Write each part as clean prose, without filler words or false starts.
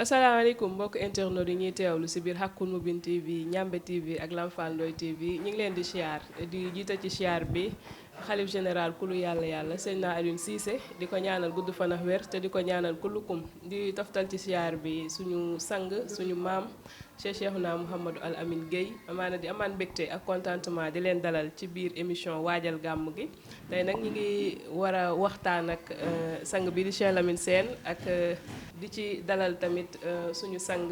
asalaamaaleykum mbokk internet yi ñuy teewlu si biir Haqqul Mubin TV Ñambe TV ak Lamfal Ndoye TV ñu ngi leen di siyaar di jiite ci siyaar bi xalif général kulu yàlla Seydina Alioune Cissé di ko ñaanal gudd fan ak wér te di ko ñaanal kulukum di toftal ci siyaar bi suñu sang suñu maam Cheikhouna Mouhamadou Al Amine Gueye amaana di amaan mbégte ak contentement di leen dalal ci biir émission waajal gàmm gi tey nag ñu ngi war a waxtaan ak sang bi di Cheikh Lamine Sène ak di ci dalal tamit suñu sang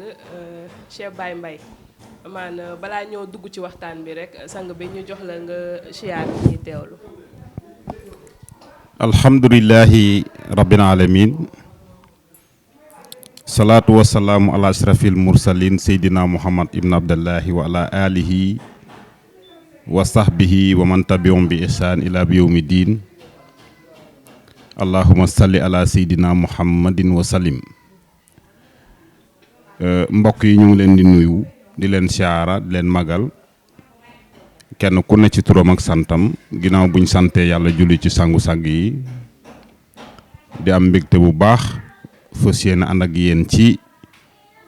Cheikh Baye Mbaye amaana balaa ñoo dugg ci waxtaan bi rek sang bi ñu jox la nga siyaar bi ñuy teewlu. alhamdulillahi rabbil alamin salaatu wasalaamu ala ashrafil mursalin seydina muhammad ibn abdallahi wa ala alihi wa sahbihi wa man tabi'um bi ihsan ila yawmi din allahumma salli ala seydina muhammadin wa salim. mbokk yi ñu ngi leen di nuyu di leen siyaara di leen magal kenn ku ne ci turam ak santam ginnaaw buñ santee yàlla julli ci sangu-sang yi di am mbégte bu baax fas yéene ànd ak yéen ci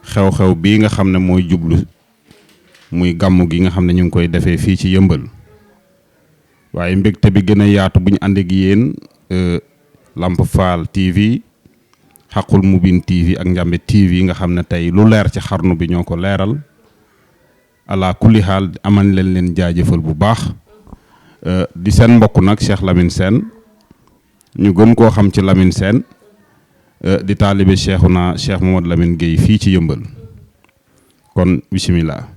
xew-xew bii nga xam ne mooy jublu muy gàmmu gi nga xam ne ñu ngi koy defee fii ci Yëmbal waaye mbégte bi gën a yaatu buñ ànd ak yéen Lamfal TV Haqqul Mubin TV ak Ñambe TV nga xam ne tey lu leer ci xarnu bi ñoo ko leeral ala kulli xaal aman leen jaajëfal bu baax di seen mbokk nag Cheikh Lamine Sène ñu gën koo xam ci Lamine Sène di taalibe Cheikhouna Cheikh Mamadou Lamine Gueye fii ci Yëmbal kon bisimilah.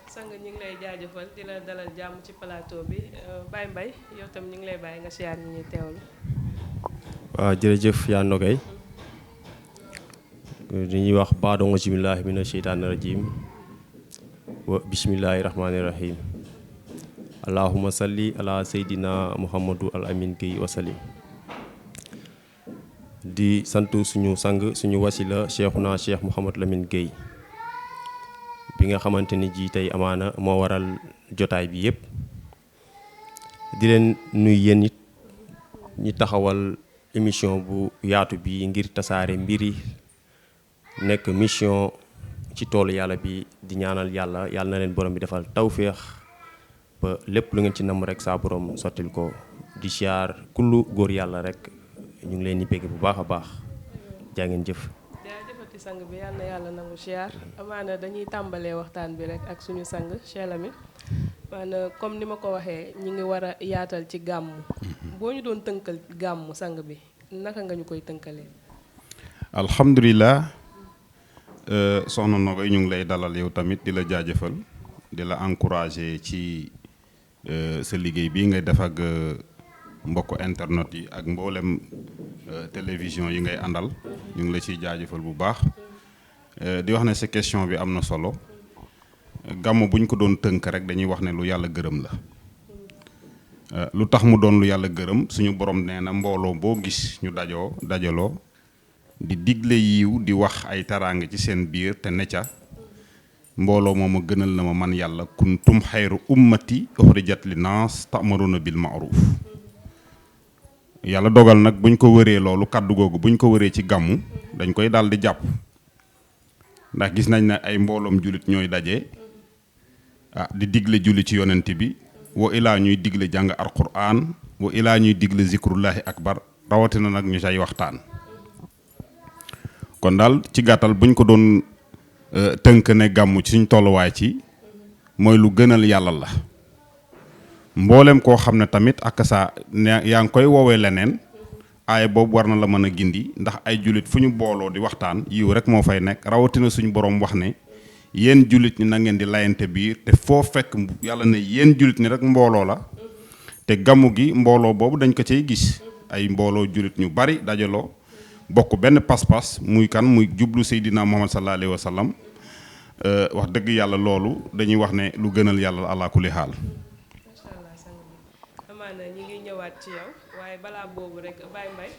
sang ñu ngi lay jaajëfal di la dalal jàmm ci plateau bi Baye Mbaye yow tam ñu ngi lay bàyyi nga siyaar ñi ñuy teewlu. waaw jërëjëf yaa nogay dañuy wax baadongo bismillahi mina sheytaani rajim wa bismillahi rahmaani rahim allahumma salli ala seydina muhammadu al amin Gueye wasalim. di sant suñu sang suñu wasila Cheikhouna Cheikh Mouhamadou Lamine Gueye bi nga xamante ni ji tey amaana moo waral jotaay bi yépp di leen nuy yéen it ñi taxawal émission bu yaatu bi ngir tasaare mbiri nekk mission ci toolu yàlla bi di ñaanal yàlla na leen borom bi defal tawféex ba lépp lu ngeen ci namm rek saa borom sottil ko di siyaar kullu góor yàlla rek ñu ngi leen di bégg bu baax a baax jaa ngeen jëf. jaajëfati sang bi yal na yàlla nangu siyaar amaana dañuy tàmbalee waxtaan bi rek ak suñu sang Cheikh Lamine maanaam comme ni ma ko waxee ñi ngi war a yaatal ci gàmmu boo ñu doon tënkal gàmmu sang bi naka nga ñu koy tënkalee. alhamdulilah soxna Nogoy ñu ngi lay dalal yow tamit di la jaajëfal di la encourager ci sa liggéey bii ngay def ak mbokk internet yi ak mboolem télévision yi ngay àndal ñu ngi la ciy jaajëfal bu baax di wax ne sa question bi am na solo gàmmu bu ñu ko doon tënk rek dañuy wax ne lu yàlla gërëm la lu tax mu doon lu yàlla gërëm suñu borom nee na mbooloo boo gis ñu dajaloo di digle yiw di wax ay taraanga ci seen biir te ne ca mbooloo moom a gënal na ma man yàlla kuntum xayru ummati uxrijat li naas ta'muruna bil ma'ruf yàlla dogal nag buñ ko wëree loolu kàddu googu buñ ko wëree ci gàmmu dañ koy daal di jàpp ndax gis nañ ne ay mbooloom jullit ñooy daje di digle julli ci yonent bi wa ilaa ñuy digle jàng alquran wa ilaa ñuy digle zikrullahi akbar rawatina nag ñu say waxtaan kon daal ci gàttal buñ ko doon tënk ne gàmmu ci suñ tolluwaay ci mooy lu gënal yàlla la mboolem koo xam ne tamit ak saa yaa ngi koy woowee leneen aaya boobu war na la mën a gindi ndax ay jullit fu ñu booloo di waxtaan yiw rek moo fay nekk rawatina suñu borom wax ne yéen jullit ñi na ngeen di layante biir te foo fekk yàlla ne yéen jullit ñi rek mbooloo la te gàmmu gi mbooloo boobu dañ ko cay gis ay mbooloo jullit ñu bari dajaloo bokk benn pas-pas muy jublu Seydina Muhammad sallallahu alayhi wa sallam wax dëgg yàlla loolu dañuy wax ne lu gënal yàlla ala kulli xaal. macha allah sang bi amaana ñi ngi ñëwaat ci yow waaye balaa boobu rek Baye Mbaye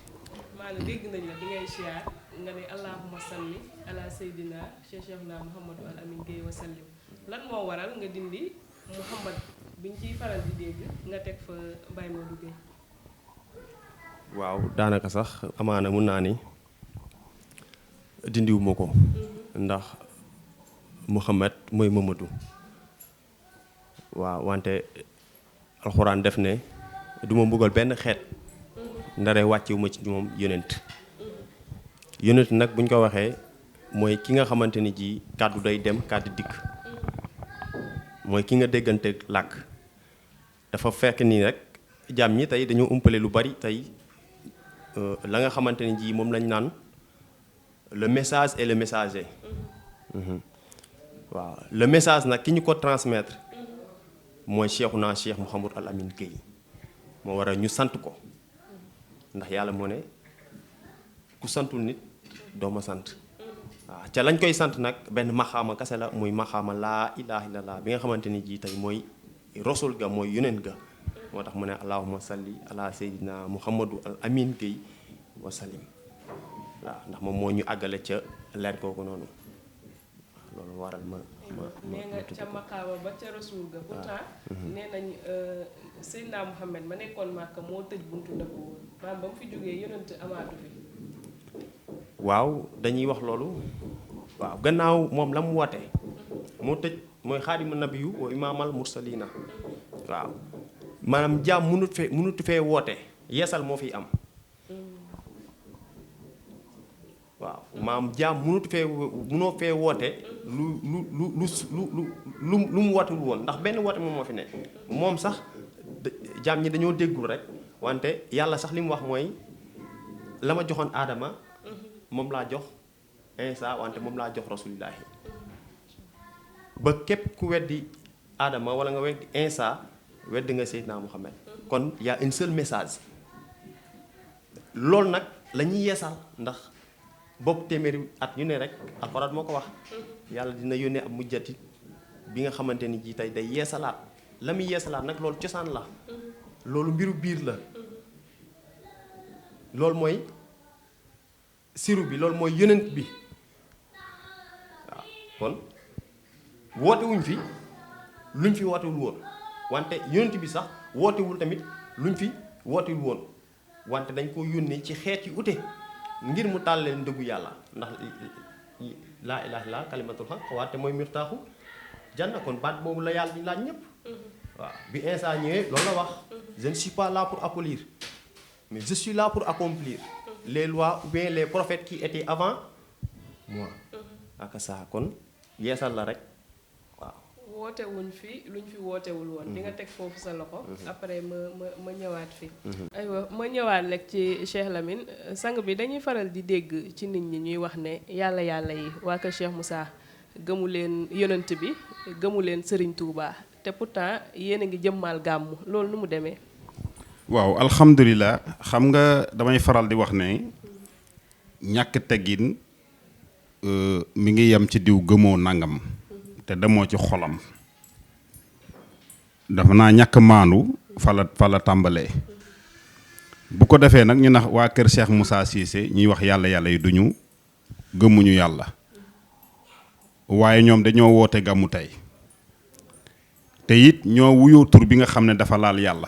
maanaam dégg nañ la bi ngay siyaar nga ne allahumma salli ala Seydina Cheikhouna Mouhamadou Al Amine Gueye wa sallim lan moo waral nga dindi Mouhamad biñ ciy faral di dégg nga teg fa Baye Modou Gueye. waaw daanaka sax amaana mun naa ni dindiwuma ko ndax Muhammad mooy Mamadou waaw wante alxuraan def ne duma mbugal benn xeet ndare wàccewuma ci moom yonent nag buñ ko waxee mooy ki nga xamante ni ji kàddu day dem kàddu dikk mooy ki nga déggante làkk dafa fekk nii rek jaam ñi tey dañoo umpale lu bari tey la nga xamante ni ji moom lañ naan le message et le messager waaw le message nag ki ñu ko transmettre mooy Cheikhouna Cheikh Mouhamadou Al Amine Gueye moo waral ñu sant ko ndax yàlla moo ne ku santul nit doo ma sant waaw ca lañ koy sant nag benn maxaama kase la muy maxaama laa ilaaha illallah bi nga xamante ni ji tey mooy rasul ga mooy yonent ga moo tax mu ne allahumma salli ala sayyidina Mouhamadou Al Amine Gueye wa salim waaw ndax moom moo ñu àggale ca leer kooku noonu loolu waral ma nee nga ca maqaama ba ca rasul ga pourtant nee nañ Seydina Mouhamed ma nekkoon Màkka moo tëj buntu ndëpp woon maanaam ba mu fi jógee yonent amaatu fi waaw dañuy wax loolu waaw gannaaw moom la mu woote moo tëj mooy xaadimu nabiyu wa imaamal mursalina waaw maanaam jaam mënutu fee woote yeesal moo fiy am waaw maam jaam mënoo fee woote lu mu wootewul woon ndax benn woote moom moo fi ne moom sax jaam ñi dañoo déggul rek wante yàlla sax li mu wax mooy la ma joxoon aadama moom laa jox Insa wante moom laa jox rasulillahi ba képp ku weddi aadama wala nga weddi Insa weddi nga Seydina Muhammad kon y a un seul message loolu nag la ñuy yeesal ndax bopp téeméeri at yu ne rek alxuraan moo ko wax yàlla dina yónnee ab mujjati bi nga xamante ni ji tey day yeesalaat la muy yeesalaat nag loolu cosaan la loolu mbiru biir la loolu mooy siru bi loolu mooy yonent bi waaw kon wootewuñ fi luñ fi wootewul woon wante yonent bi sax wootewul tamit luñ fi wootewul woon wante dañ ko yónnee ci xeet yu ute ngir mu tàll leen dëggu yàlla ndax laa ilaaha illallaah kalimatul haqq wante mooy miftaaxu janna kon baat boobu la yàlla di laaj ñëpp waaw bi Insa ñëwee loolu la wax je ne suis pas là pour abolir mais je suis là pour accomplir les lois ou bien les prophètes qui étaient avant moi ak ça kon yeesal la rek waaw woote wuñ fi luñ fi wootewul woon di nga teg foofu sa loxo après ma ñëwaat fi aywa ma ñëwaat rek ci Cheikh Lamine sang bi dañuy faral di dégg ci nit ñi ñuy wax ne yàlla yi waa kër Cheikh Moussa gëmu leen yonent bi gëmu leen Serigne Touba te pourtant yéen a ngi jëmmaal gàmmu loolu nu mu demee waaw alhamdulilah xam nga damay faral di wax ne ñàkk teggin mi ngi yem ci diw gëmoo nangam te demoo ci xolam dafa naa ñàkk maandu fa la tàmbalee bu ko defee nag ñu nax waa kër Cheikh Moussa Cissé ñuy wax yàlla yi duñu gëmuñu yàlla waaye ñoom dañoo woote gàmmu tey te it ñoo wuyoo tur bi nga xam ne dafa laal yàlla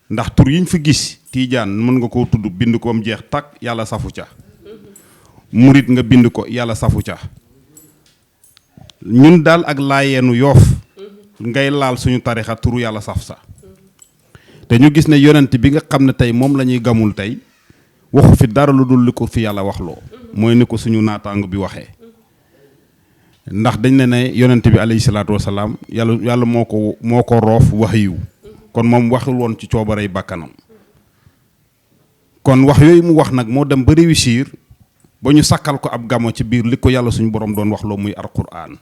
ndax tur yiñ fi gis tiijaan mën nga koo tudd bind ko am jeex takk yàlla safu ca murit nga bind ko yàlla safu ca ñun daal ak laayeenu yoof ngay laal suñu tarixa turu yàlla saf sa te ñu gis ne yonent bi nga xam ne tey moom la ñuy gamul tey waxu fi dara lu dul li ko fi yàlla waxloo mooy ni ko suñu naataango bi waxee ndax dañ ne yonent bi alayhi salaatu wasalaam yàlla moo ko roof wax yiw kon moom waxul woon ci coobarey bàkkanam kon wax yooyu mu wax nag moo dem ba réussir ba ñu sakkal ko ab gamo ci biir li ko yàlla suñu borom doon wax loo muy alquran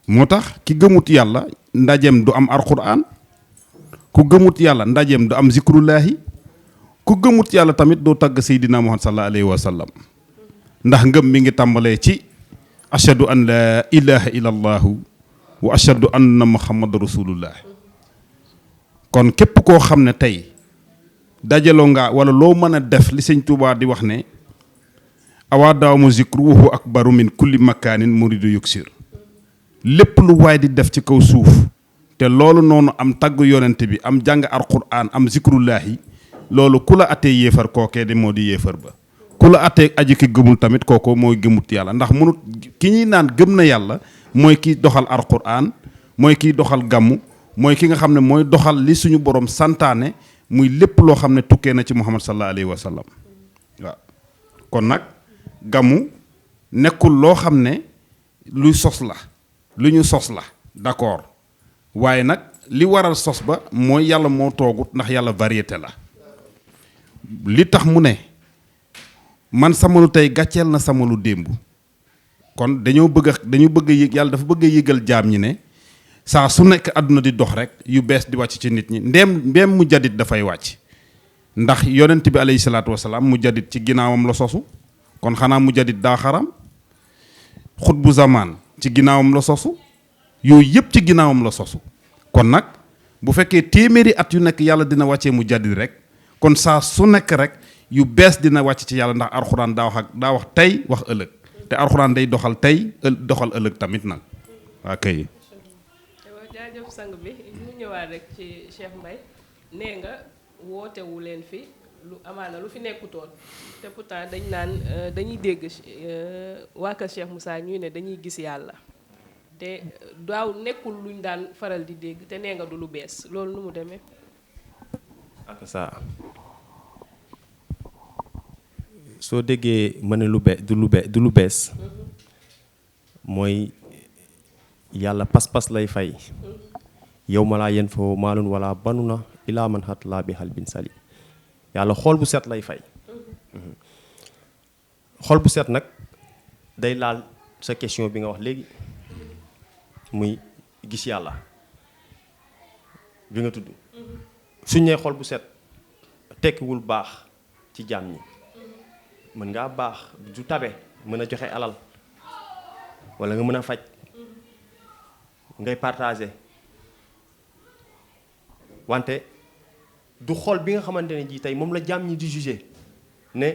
moo tax ki gëmut yàlla ndajeem du am alquran ku gëmut yàlla ndajeem du am zikrullahi ku gëmut yàlla tamit doo tagg seydina muhammad sallallahu alayhi wa sallam ndax ngëm mi ngi tàmbalee ci ashhadu an la ilaha illa allahu wa ashhadu anna muhammad rasulullah kon képp koo xam ne tey dajaloo nga wala loo mën a def li sëñ Tuubaa di wax ne awaa daamu zikruhu akbaru min kulli makaanin muridu yuksir lépp lu waay di def ci kaw suuf te loolu noonu am tagg yonent bi am jàng alquran am zikrullahi loolu ku la attee yéefar kookee de moo di yéefar ba ku la attee aji ki gëmul tamit kooku mooy gëmut yàlla ndax mënut ki ñuy naan gëm na yàlla mooy kiy doxal alquran mooy kiy doxal gàmmu mooy ki nga xam ne mooy doxal li suñu borom santaane muy lépp loo xam ne tukkee na ci muhammad sallallahu alayhi wa sallam waaw kon nag gàmmu nekkul loo xam ne luy sos la lu ñu sos la d'accord waaye nag li waral sos ba mooy yàlla moo toogut ndax yàlla variété la li tax mu ne man samalu tey gàcceel na samalu démb kon dañu bëgg a yëg yàlla dafa bëgg a yëgal jaam ñi ne saa su nekk àdduna di dox rek yu bees di wàcc ci nit ñi ndeem mu jadit dafay wàcc ndax yonent bi alayhi salaatu wasalaam mu jadit ci ginnaawam la sosu kon xanaa mu jadit daa xaram xutbu zamaan ci ginnaawam la sosu yooyu yëpp ci ginnaawam la sosu kon nag bu fekkee téeméeri at yu nekk yàlla dina wàccee mu jadit rek kon saa su nekk rek yu bees dina wàcc ci yàlla ndax alxuraan daa wax tey wax ëllëg te alxuraan day doxal tey doxal ëllëg tamit nag waa kay. jaajëf sang bi ñu ñëwaat rek ci Cheikh Mbaye nee nga wootewu leen fi lu amaana lu fi nekkutoon te pourtant dañ naan dañuy dégg waa kër Cheikh Moussa ñuy ne dañuy gis yàlla te daaw nekkul luñ daan faral di dégg te nee nga du lu bees loolu nu mu demee. ak saa soo déggee ma ne du lu bees mooy yàlla pas-pas lay fay yow ma laa yen foo maalun wala banuna ilaa man xat laa bi xal bin sali yàlla xool bu set lay fay xool bu set nag day laal sa question bi nga wax léegi muy gis yàlla bi nga tudd suñ nee xool bu set tekkiwul baax ci jaam ñi mën ngaa baax du tabe mën a joxe alal walla nga mën a faj ngay partager wante du xol bi nga xamante ne ji tey moom la jaam ñi di juger ne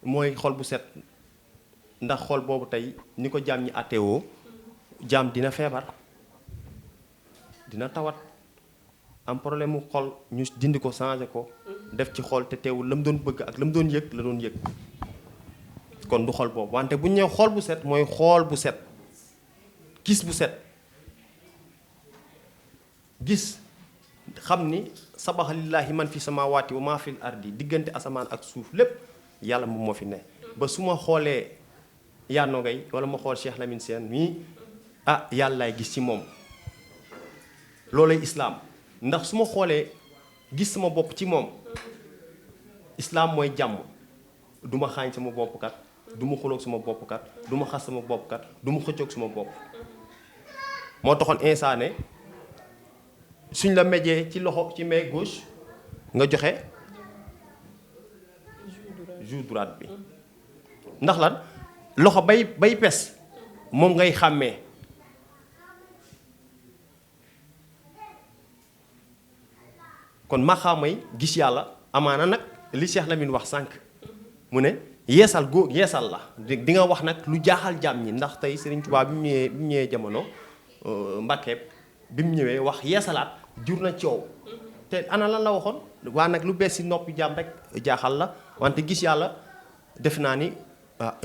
mooy xol bu set ndax xol boobu tey ni ko jaam ñi àtteewoo jaam dina feebar dina tawat am problème mu xol ñu dindi ko changer ko def ci xol te teewul la mu doon bëgg ak la mu doon yëg la doon yëg kon du xol boobu wante bu ñu nee xol bu set mooy xool bu set gis bu set gis xam ni sabaxa lillaahi man fi samaawaati wa maa fil ardi diggante asamaan ak suuf lépp yàlla moom moo fi ne ba su ma xoolee Yano Gaye wala ma xool Cheikh Lamine Sène mii ah yàlla laay gis ci moom loolay islaam ndax su ma xoolee gis sama bopp ci moom islaam mooy jàmm du ma xaañ sama bopp kat du ma xuloog sama bopp kat du ma xas sama bopp kat du ma xëccoog sama bopp moo taxoon insaane suñ la mejee ci loxo ci main gauche nga joxe joue droite bi ndax lan loxo bay pes moom ngay xàmmee kon maxaamay gis yàlla amaana nag li Cheikh Lamine wax sànq mu ne yeesal yeesal la di nga wax nag lu jaaxal jaam ñi ndax tey Serigne Touba bi mu ñëwee jamono Mbàkke bi mu ñëwee wax yeesalaat jur na coow te ana lan la waxoon waa nag lu bees si noppi jaam rek jaaxal la wante gis yàlla def naa ni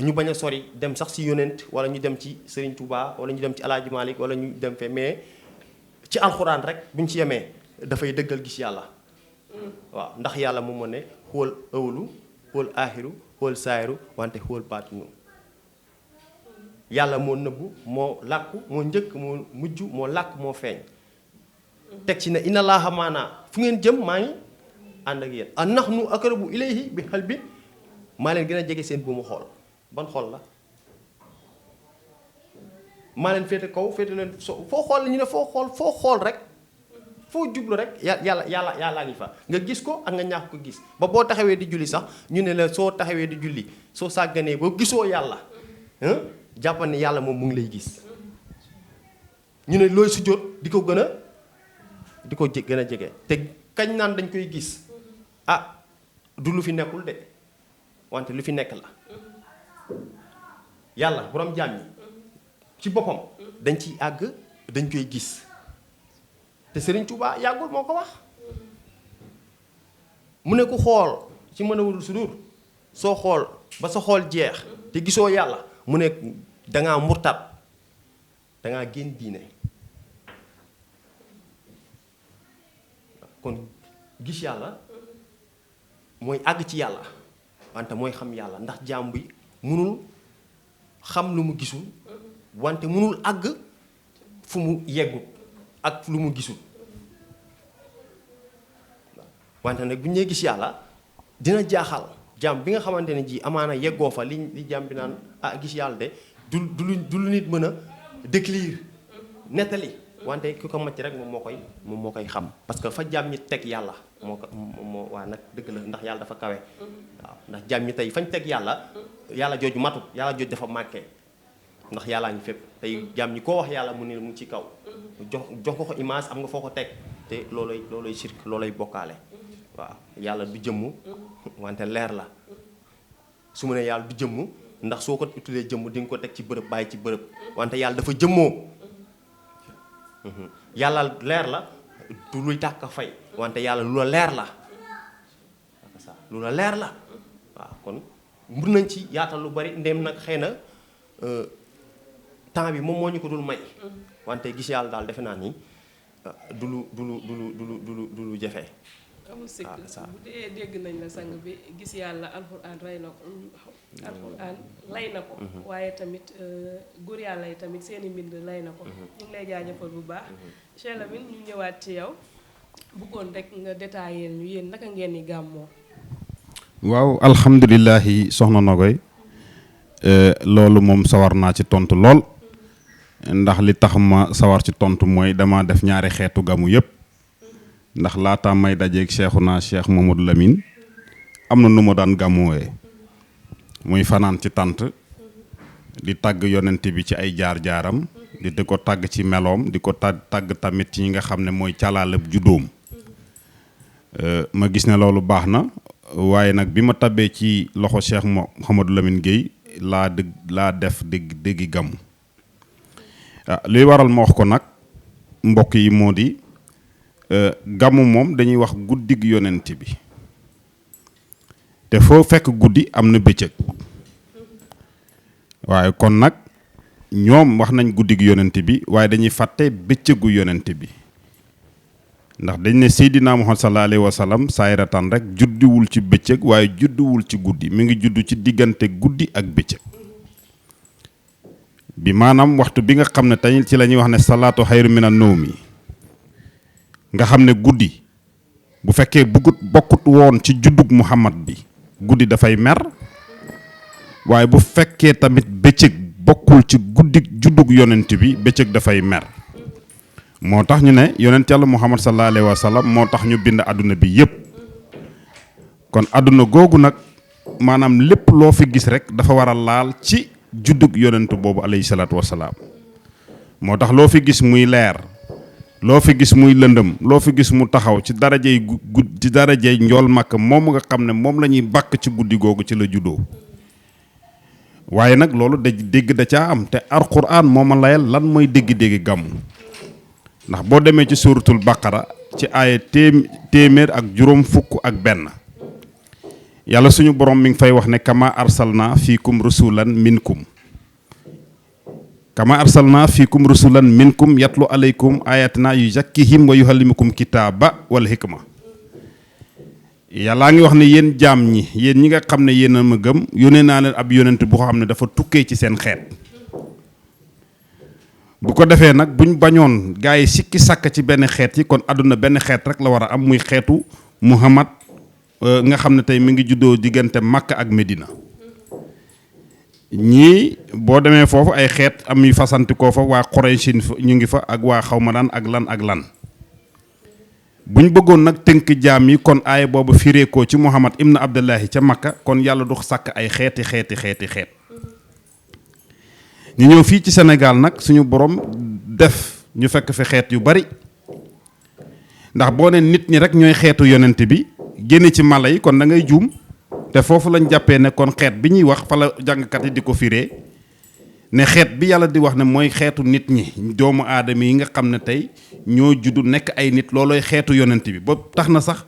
ñu bañ a sori dem sax si yonent wala ñu dem ci Serigne Touba wala ñu dem ci El Hadj Malick wala ñu dem fe mais ci alxuraan rek buñ ci yemee dafay dëggal gis yàlla waaw ndax yàlla moom moo ne xool ëwlu xool aaxiru xool saayiru wante xool baatinu yàlla moo nëbbu moo làkku moo njëkk moo mujj moo làkk moo feeñ teg ci ne inna laaha maanaa fu ngeen jëm maa ngi ànd ak yéen a nax nu aqrabu ilayhi bi qalbi maa leen gën a jege seen bu mu xool ban xool la maa leen féete kaw féete leen foo xool ñu ne foo xool rek foo jublu rek yàllaa ngi fa nga gis ko ak nga ñàkk ko gis ba boo taxawee di julli sax ñu ne la soo taxawee di julli soo sàgganee ba gisoo yàlla jàppal ne yàlla moom mu ngi lay gis ñu ne looy sujjóot di ko gën a jege te kañ naan dañ koy gis du lu fi nekkul de wante lu fi nekk la yàlla borom jaam yi ci boppam dañ ciy àgg dañ koy gis te Serigne Touba yàggul moo ko wax mu ne ku xool ci mën a wurul sudur soo xool ba sa xool jeex te gisoo yàlla mu ne dangaa murtat dangaa génn diine. kon gis yàlla mooy àgg ci yàlla wante mooy xam yàlla ndax jaam bi mënul xam lu mu gisul wante mënul àgg fu mu yeggut ak lu mu gisul wante nag bu ñu nee gis yàlla dina jaaxal jaam bi nga xamante ne ji amaana yeggoo fa li jaam bi naan gis yàlla de du lu nit mën a décrire nettali wante ki ko macc rek moom moo koy xam parce que fa jaam ñi teg yàlla moo waa nag dëgg la ndax yàlla dafa kawe waaw ndax jaam ñi tey fañ teg yàlla jooju matut yàlla jooju dafa màkkee ndax yàllaa ngi fépp tey jaam ñi koo wax yàlla mu ne mu ci kaw jox ko image am nga foo ko teg te loolay sirk loolay bokkaale waaw yàlla du jëmm wante leer la su ma ne yàlla du jëmm ndax soo ko tuddee jëmm di nga ko teg ci bërëb bàyyi ci bërëb wante yàlla dafa jëmmoo yàlla leer la du luy tàkk fay wante yàlla lu la leer la lu la leer la waaw kon mën nañ ci yaatal lu bari ndem nag xëy na temps bi moom moo ñu ko dul may wante gis yàlla daal defe naa ni du lu jafe. amul sikk bu dee dégg nañ la sang bi gis yàlla alxuraan rey na ko alxuraan lay na ko waaye tamit góor yàlla yi tamit seeni mbind lay na ko ñu ngi lay jaajëfal bu baax Cheikh Lamine ñu ñëwaat ci yow bëggoon rek nga détaillé ñu yéen naka ngeen di gàmmoo. waaw alhamdulilahi soxna Nogoy loolu moom sawar naa ci tontu lool ndax li tax ma sawar ci tontu mooy dama def ñaari xeetu gamu yépp ndax laata may dajeeg Cheikhuna Cheikh Mamadou Lamine am na nu ma daan gàmmuwee muy fanaan ci tànt di tàgg yonent bi ci ay jaar-jaaram di ko tàgg ci meloom di ko tàgg tamit ci ñi nga xam ne mooy calaalab juddoom ma gis ne loolu baax na waaye nag bi ma tabbee ci loxo Cheikh Mouhamadou Lamine Gueye laa def déggi gàmmu luy waral ma wax ko nag mbokk yi moo di gàmmu moom dañuy wax guddig yonent bi te foo fekk guddi am na bëccëg waaye kon nag ñoom wax nañ guddig yonent bi waaye dañuy fàtte bëccëgu yonent bi ndax dañ ne Seydina Muhammad sallallahu alayhi wa sallam saayiratan rek juddiwul ci bëccëg waaye juddiwul ci guddi mi ngi juddu ci diggante guddi ak bëccëg bi maanaam waxtu bi nga xam ne tey ci la ñuy wax ne salaatu xayru mina nawmi nga xam ne guddi bu fekkee bokkut woon ci juddug Muhammad bi guddi dafay mer waaye bu fekkee tamit bëccëg bokkul ci guddi juddug yonent bi bëccëg dafay mer moo tax ñu ne yonent yàlla Muhammad sallallahu alayhi wa sallam moo tax ñu bind àdduna bi yépp kon àdduna googu nag maanaam lépp loo fi gis rek dafa war a laal ci juddug yonent boobu alayhi salaatu wasalaam moo tax loo fi gis muy leer loo fi gis muy lëndëm loo fi gis mu taxaw ci darajey ci darajey njool màkk moom nga xam ne moom la ñuy bàkk ci guddi googu ci la juddoo waaye nag loolu dégg da caa am te alxuraan moo ma layal lan mooy dégg-dégg gàmmu ndax boo demee ci suuratul baqara ci aaya téeméer ak juróom fukk ak benn yàlla suñu borom mi ngi fay wax ne kama arsalna fiikum rasulan minkum kama arsalna fiikum rasulan minkum yatlu alaykum ayatina yuzakkihim wa yuhallimukum kitaaba wal hikma yàllaa ngi wax ne yéen jaam ñi yéen ñi nga xam ne yéen a ma gëm yónnee naa leen ab yonent bu xam ne dafa tukkee ci seen xeet bu ko defee nag buñ bañoon gaa yi sikki sàkk ci benn xeet yi kon àdduna benn xeet rek la war a am muy xeetu Muhammad nga xam ne tey mi ngi juddoo diggante Makka ak Medina ñii boo demee foofu ay xeet am yu fasantikoo fa waa Quraysin ñu ngi fa ak waa xawma daan ak lan buñ bëggoon nag tënk jaam yi kon aaya boobu fireekoo ci Muhammad ibn Abdullahi ca Makka kon yàlla du sàkk ay xeet ñu ñëw fii ci Sénégal nag suñu borom def ñu fekk fi xeet yu bari ndax boo ne nit ñi rek ñooy xeetu yonent bi génne ci mala yi kon da ngay juum te foofu lañ jàppee ne kon xeet bi ñuy wax fa la jàngkat yi di ko firee ne xeet bi yàlla di wax ne mooy xeetu nit ñi doomu aadama yi nga xam ne tey ñoo juddu nekk ay nit loolooy xeetu yonent bi ba tax na sax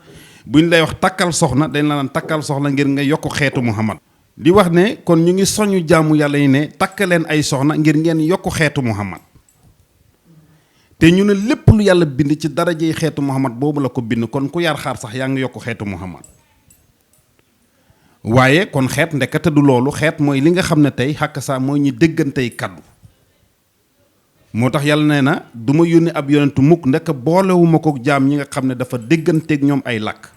buñ lay wax takkal soxna dañ la naan takkal soxna ngir nga yokk xeetu Muhammad di wax ne kon ñu ngi soñu jaamu yàlla yi ne takk leen ay soxna ngir ngeen yokk xeetu Muhammad te ñu ne lépp lu yàlla bind ci darajey xeetu Muhammad boobu la ko bind kon ku yar xaar sax yaa ngi yokk xeetu Muhammad waaye kon xeet ndekete du loolu xeet mooy li nga xam ne tey xàkk saa mooy ñi déggantey kaddu moo tax yàlla nee na du ma yónni ab yonentu mukk ndekk boolewuma ko jaam ñi nga xam ne dafa dégganteeg ñoom ay làkk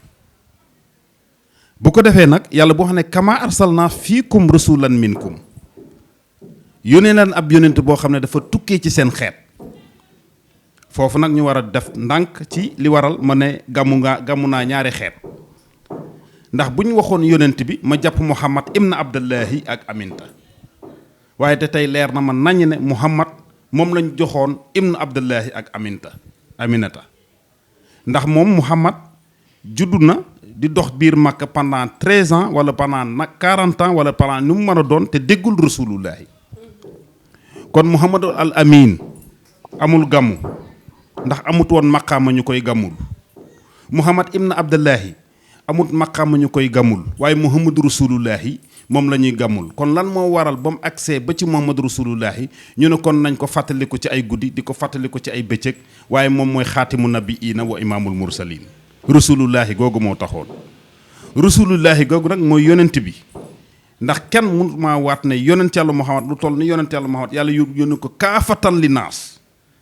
bu ko defee nag yàlla boo xam ne kama arsalna fiikum rasulan minkum yónnee leen ab yonent boo xam ne dafa tukkee ci seen xeet foofu nag ñu war a def ndànk ci li waral ma ne gàmmu naa ñaari xeet ndax bu ñu waxoon yonent bi ma jàpp Muhammad ibn Abdullahi ak Aminta waaye te tey leer na ma nañ ne Muhammad moom lañ joxoon ibn Abdullahi ak Aminata ndax moom Muhammad juddu na di dox biir Makka pendant 13 ans wala pendant nag 40 ans wala pendant nu mu mën a doon te déggul rasulullahi kon Muhammadu al Amin amul gàmmu ndax amut woon maqaama ñu koy gàmmul Muhammad ibn Abdullahi amut maqaama ñu koy gàmmul waaye Muhammadu rasulullahi moom la ñuy gàmmul kon lan moo waral ba mu agsee ba ci Muhammadu rasulullahi ñu ne kon nañ ko fàttaliku ci ay guddi di ko fàttaliku ci ay bëccëg waaye moom mooy xaatimu nabiina wa imaamul mursalin rasulullahi googu moo taxoon rasulullahi googu nag mooy yonent bi ndax kenn mënut maa waat ne yonent yàlla Muhammad lu toll ni yonent yàlla Muhammad yàlla yónni ko kaafatan li naas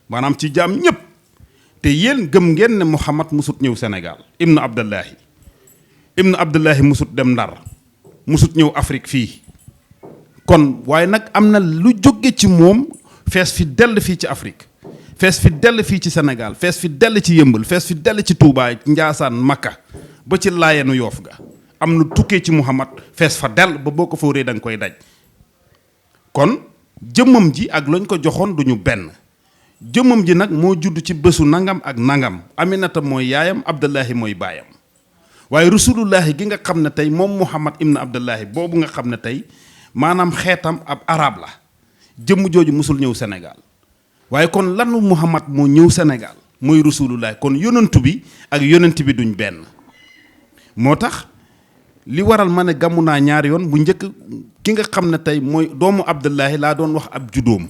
maanaam ci jaam ñépp te yéen gëm ngeen ne Muhammad musut ñëw Sénégal ibnu Abdullahi musut dem Ndar musut ñëw Afrique fii kon waaye nag am na lu jóge ci moom fees fi dell fii ci Afrique fees fi dell fii ci Sénégal fees fi dell ci Yëmbal fees fi dell ci Touba Njaasaan Makka ba ci Laayenu Yoof ga am na tukkee ci Muhammad fees fa dell ba boo ko fa wëree da nga koy daj kon jëmmam ji ak lañ ko joxoon duñu benn jëmmam ji nag moo judd ci bésu nangam ak nangam Aminata mooy yaayam Abdullahi mooy baayam waaye rasulullahi gi nga xam ne tey moom Muhammad ibn Abdullahi boobu nga xam ne tey maanaam xeetam ab arab la jëmm jooju musul ñëw Sénégal waaye kon lanu Muhammad moo ñëw Sénégal mooy rasulullahi kon yonentu bi ak yonent bi duñ benn moo tax li waral ma ne gàmmu naa ñaari yoon bu njëkk ki nga xam ne tey mooy doomu Abdullahi laa doon wax ab judóom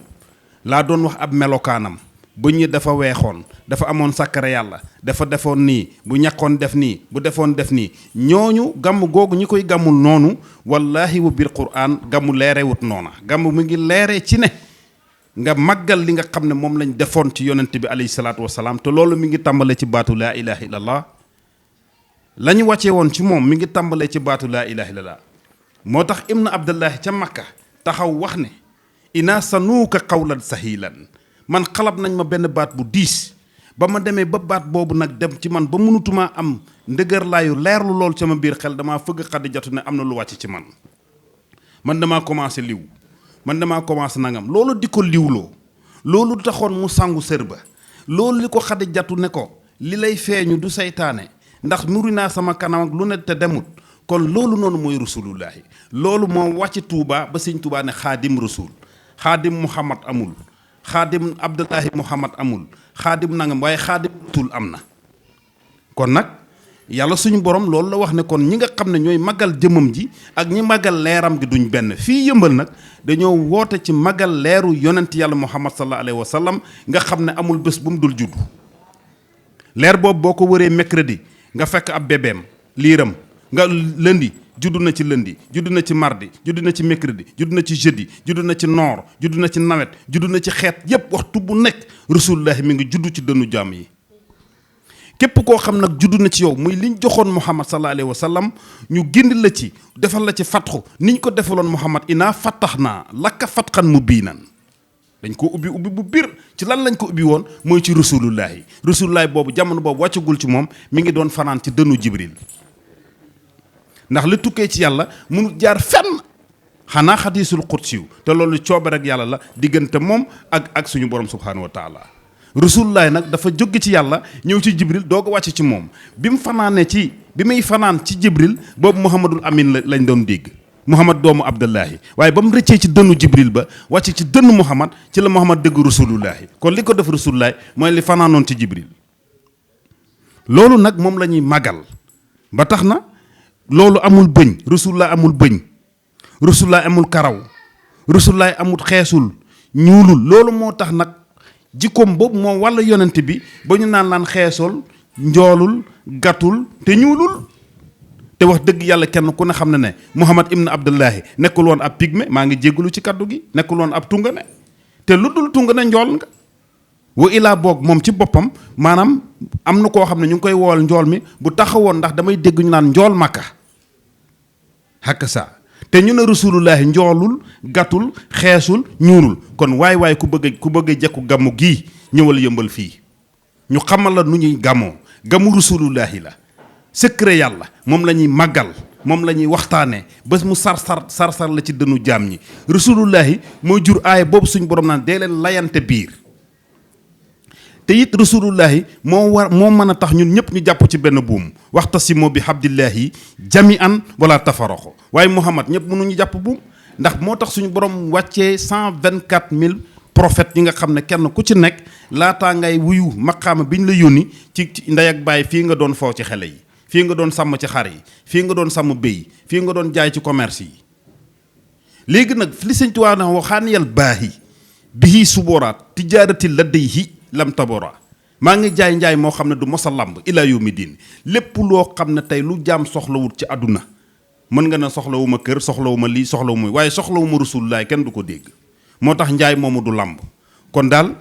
laa doon wax ab melokaanam bu ñi dafa weexoon dafa amoon sàkkare yàlla dafa defoon nii bu ñàkkoon def nii bu defoon def nii ñooñu gàmm googu ñi koy gàmmul noonu wallahi wa bil quraan gàmmu leerewut noona gàmm mu ngi leeree ci ne nga màggal li nga xam ne moom lañ defoon ci yonent bi alayhi salaatu wasalaam te loolu mi ngi tàmbale ci baatu laa ilaha illallah la ñu wàccee woon ci moom mi ngi tàmbalee ci baatu laa ilaha illallah moo tax ibn Abdullahi ca Makka taxaw wax ne ina sanuuka qawlan sahilan man xalab nañ ma benn baat bu diis ba ma demee ba baat boobu nag dem ci man ba mënutumaa am ndëgër laayu leerlu lool sama biir xel damaa fëgg Xadijatu ne am na lu wàcc ci man damaa commencé liw man damaa commencé nangam loolu di ko liwloo loolu taxoon mu sangu sër ba loolu li ko Xadijatu ne ko li lay feeñu du saytaane ndax nuri naa sama kanam ak lu ne te demut kon loolu noonu mooy rasulullahi loolu moo wàcc Touba ba sëñ Touba ne xaadim rasul xaadim Muhammad amul xaadim Abdullahi Muhammad amul xaadim nangam waaye xaadim rasul am na kon nag yàlla suñu borom loolu la wax ne kon ñi nga xam ne ñooy magal jëmmam ji ak ñi magal leeram gi duñ benn fii Yëmbal nag dañoo woote ci magal leeru yonent yàlla Muhammad sallallahu alayhi wa sallam nga xam ne amul bés bu mu dul juddu leer boobu boo ko wëree mercredi nga fekk ab bébéem liiram nga lundi juddu na ci lundi juddu na ci mardi juddu na ci mercredi juddu na ci jeudi juddu na ci noor juddu na ci nawet juddu na ci xeet yépp waxtu bu nekk rasulullahi mi ngi juddu ci dënnu jaam yi képp koo xam nag juddu na ci yow muy liñ joxoon Muhammad sallallahu alayhi wa sallam ñu gindi la ci defal la ci fatxu niñ ko defaloon Muhammad inaa fattax naa lakka fatxan mubiinan dañ ko ubbi bu biir ci lan lañ ko ubbi woon mooy ci rasulullahi boobu jamono boobu wàccagul ci moom mi ngi doon fanaan ci dënnu Jibril ndax li tukkee ci yàlla mënul jaar fenn xanaa xadiisul qudsiyu te loolu coobe rek yàlla la diggante moom ak suñu borom subhaanahu wa taala rasulullahi nag dafa jóge ci yàlla ñëw ci Jibril doog a wàcc ci moom bi muy fanaan ci Jibril boobu Muhammadul Amin lañ doon dégg Muhammad doomu Abdullahi waaye ba mu rëccee ci dënnu Jibril ba wàcc ci dënnu Muhammad ci la Muhammad dégg rasulullahi kon li ko def rasulullahi mooy li fanaanoon ci Jibril loolu nag moom la ñuy magal ba tax na loolu amul bëñ, rasulullah amul bëñ, rasulullah amul karaw, rasulullah amul xeesul ñuulul. loolu moo tax nag jikkoom boobu moo walla yonent bi ba ñu naan xeesul njoolul gàttul te ñuulul. te wax dëgg yàlla kenn ku ne xam ne ne Muhammad ibn Abdullahi nekkul woon ab pygmée, maa ngi jéggalu ci kaddu gi, nekkul woon ab tungane, te lu dul tungane njool nga. wa ilaa boog moom ci boppam maanaam am na koo xam ne ñu ngi koy woowal njool mi bu taxawoon, ndax damay dégg ñu naan njool Makka hakka sa te ñu ne rasulullahi njoolul gàttul xeesul ñuulul. kon waay ku bëgg a jekku gàmmu gii ñëwal Yëmbal fii ñu xamal la nu ñuy gàmmoo. gàmmu rasulullahi la, secret yàlla moom la ñuy màggal, moom la ñuy waxtaanee ba mu sarsar la ci dënnu jaam ñi. rasulullahi mooy jur aaya boobu suñ borom naan dee leen layante biir. te it rasulullahi moo mën a tax ñun ñëpp ñu jàpp ci benn buum. waxtasimu bi hablillahi jami'an wala tafarraqu. waaye Muhammad ñëpp mënuñu jàpp buum, ndax moo tax suñu borom wàccee 124 000 prophètes yi nga xam ne kenn ku ci nekk laataa ngay wuyu maqaama bi ñu la yónni ci ndey ak baay fii nga doon foo ci xele yi, fii nga doon sàmm ci xar yi, fii nga doon sàmm béy, fii nga doon jaay ci commerce yi. léegi nag li Sëñ Tuubaa na waxaaniyal baahi bihi suboraat tijaarati ladayhi lam tabora. maa ngi jaay njaay moo xam ne du mos a lamb ilaa yawmi diin. lépp loo xam ne tey lu jaam soxlawut ci àdduna mën nga ne soxlawuma kër, soxlawuma lii, soxlawuma, waaye soxlawuma rasulullaay kenn du ko dégg. moo tax njaay moomu du lamb. kon daal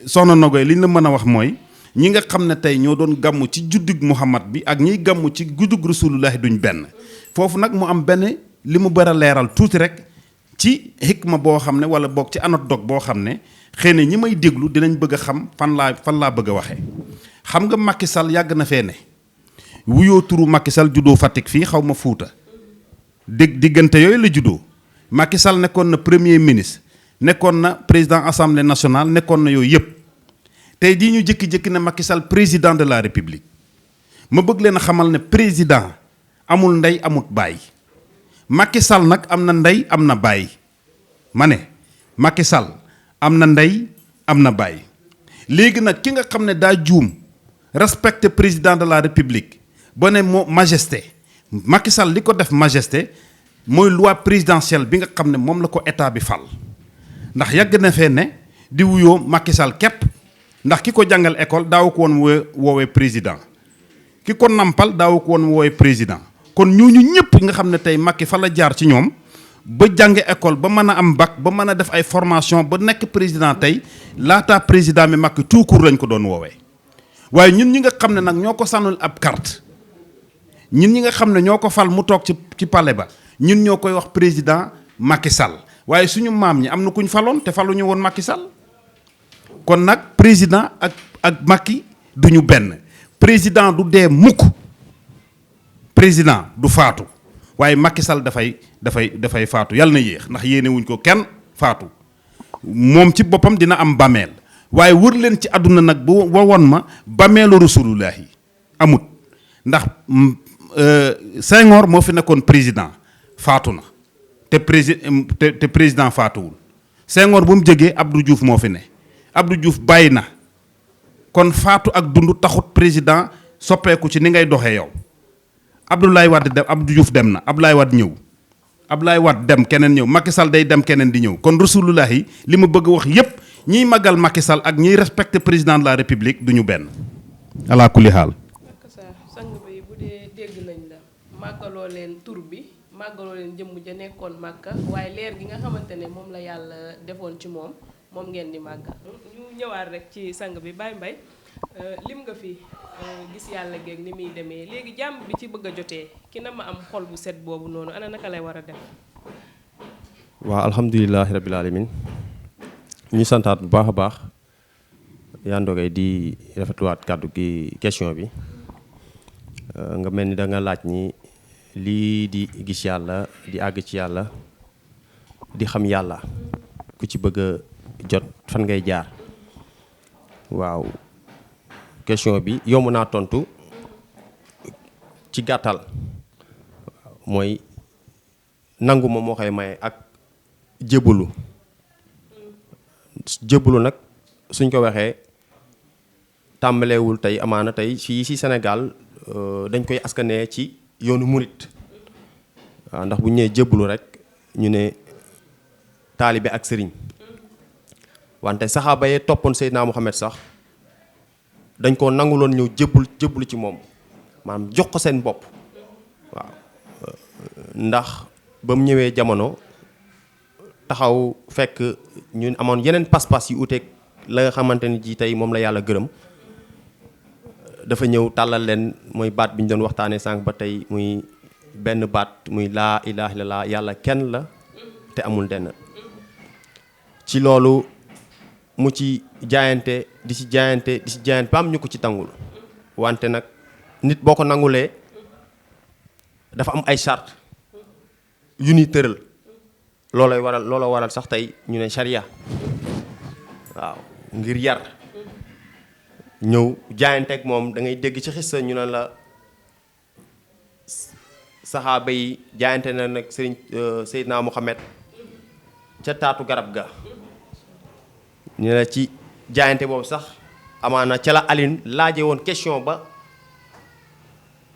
soxna Nogoy li ñu la mën a wax mooy ñi nga xam ne tey ñoo doon gàmmu ci juddug Muhammad bi ak ñiy gàmmu ci juddug rasulullahi duñ benn. foofu nag mu am benn li mu bëri a leeral tuuti rek ci hikma boo xam ne wala boog ci anecdote boo xam ne xëy na ñi may déglu dinañ bëgg a xam fan laa bëgg a waxee. xam nga Macky Sall yàgg na fee ne wuyoo turu Macky Sall juddoo Fatick fii xaw ma Fuuta diggante yooyu la juddoo. Macky Sall nekkoon na premier ministre, nekkoon na président assemblée nationale, nekkoon na yooyu yëpp. tey jii ñu jëkki-jëkki ne Macky Sall président de la république. ma bëgg leen a xamal ne président amul ndey amut baay. Macky Sall nag am na ndey am na baay. ma ne Macky Sall am na ndey am na baay. léegi nag ki nga xam ne daa juum respecté président de la république ba ne moo majesté. Macky Sall li ko def majesté mooy loi présidentielle bi nga xam ne moom la ko état bi fal. ndax yàgg na fee ne di wuyoo Macky Sall képp, ndax ki ko jàngal école daaw ko woon woowee président, ki ko nampal daaw ko woon woowee président. kon ñooñu ñëpp nga xam ne tey Macky fa la jaar ci ñoom ba jànge école ba mën a am bac ba mën a def ay formation ba nekk président tey laata président mi Macky tout court lañ ko doon woowee. waaye ñun ñi nga xam ne nag ñoo ko sànnul ab carte, ñun ñi nga xam ne ñoo ko fal mu toog ci palais ba, ñun ñoo koy wax président Macky Sall. waaye suñu maam ñi am na kuñ faloon te faluñu woon Macky Sall. kon nag président ak Macky duñu benn. président du dee mukk, président du faatu, waaye Macky Sall dafay faatu. yàlla na yéex ndax yéene wuñ ko kenn faatu. moom ci boppam dina am bàmmeel. waaye wër leen ci àdduna nag bu wawoon ma bàmmeelu rasulullahi amut. ndax Senghor moo fi nekkoon président faatu na te président faatuwul. Senghor bu mu jógee Abdou Diouf moo fi ne. Abdou Diouf bàyyi na. kon faatu ak dund taxut président soppeeku ci ni ngay doxee yow. Abdoulaye Wade dem, Abdou Diouf dem na, Abdoulaye Wade ñëw, Abdoulaye Wade dem keneen ñëw, Macky Sall day dem keneen di ñëw. kon rasulullahi li ma bëgg wax yépp ñiy màggal Macky Sall ak ñiy respecté président de la république duñu benn. ala kulli haal. sang bi bu dee dégg nañ la màggaloo leen tur bi màggaloo leen jëmm ja nekkoon Màkka, waaye leer gi nga xamante ne moom la yàlla defoon ci moom ngeen di màggal. ñu ñëwaat rek ci sang bi Baye Mbaye lim nga fi gis yàlla géeg ni muy demee léegi jàmm bi ci bëgg a jotee ki na ma am xol bu set boobu noonu ana naka lay war a def. waaw alhamdulilahi rabbil alamin ñu santaat bu baax a baax yaa ndogay di rafetluwaat kàddu gi question bi nga mel ni da nga laaj ni lii di gis yàlla di àgg ci yàlla di xam yàlla ku ci bëgg a jot fan ngay jaar. waaw question bi yomb naa tontu ci gàttal mooy nangu ma moo koy maye ak jébbalu nag suñ ko waxee tàmbaleewul tey amaana tey fii ci Sénégal dañ koy askanee ci yoonu murit waaw ndax bu ñu nee jébbalu rek ñu ne taalibe ak sëriñ wante saxaaba yee toppoon Seydina Muhammad sax dañ ko nanguloon ñëw jébbalu ci moom maanaam jox ko seen bopp waaw ndax ba mu ñëwee jamono taxaw fekk ñun amoon yeneen pas-pas yu uteeg la nga xamante ni ji tey moom la yàlla gërëm dafa ñëw tàllal leen mooy baat bi ñu doon waxtaanee sànq ba tey muy benn baat muy laa ilaaha illallaah yàlla kenn la te amul denn ci loolu mu ci jaayante di ci jaayante ba am ñu ko ci tangul wante nag nit boo ko nangulee dafa am ay charte yu ni tëral looloo waral sax tey ñu ne charia waaw ngir yar ñëw jaayanteeg moom da ngay dégg ci xissa ñu ne la saxaaba yi jaayante na nag sëriñ Seydina Muhammad ca taatu garab ga ñu ne la ci jaayante boobu sax amaana ca la Aline laaje woon question ba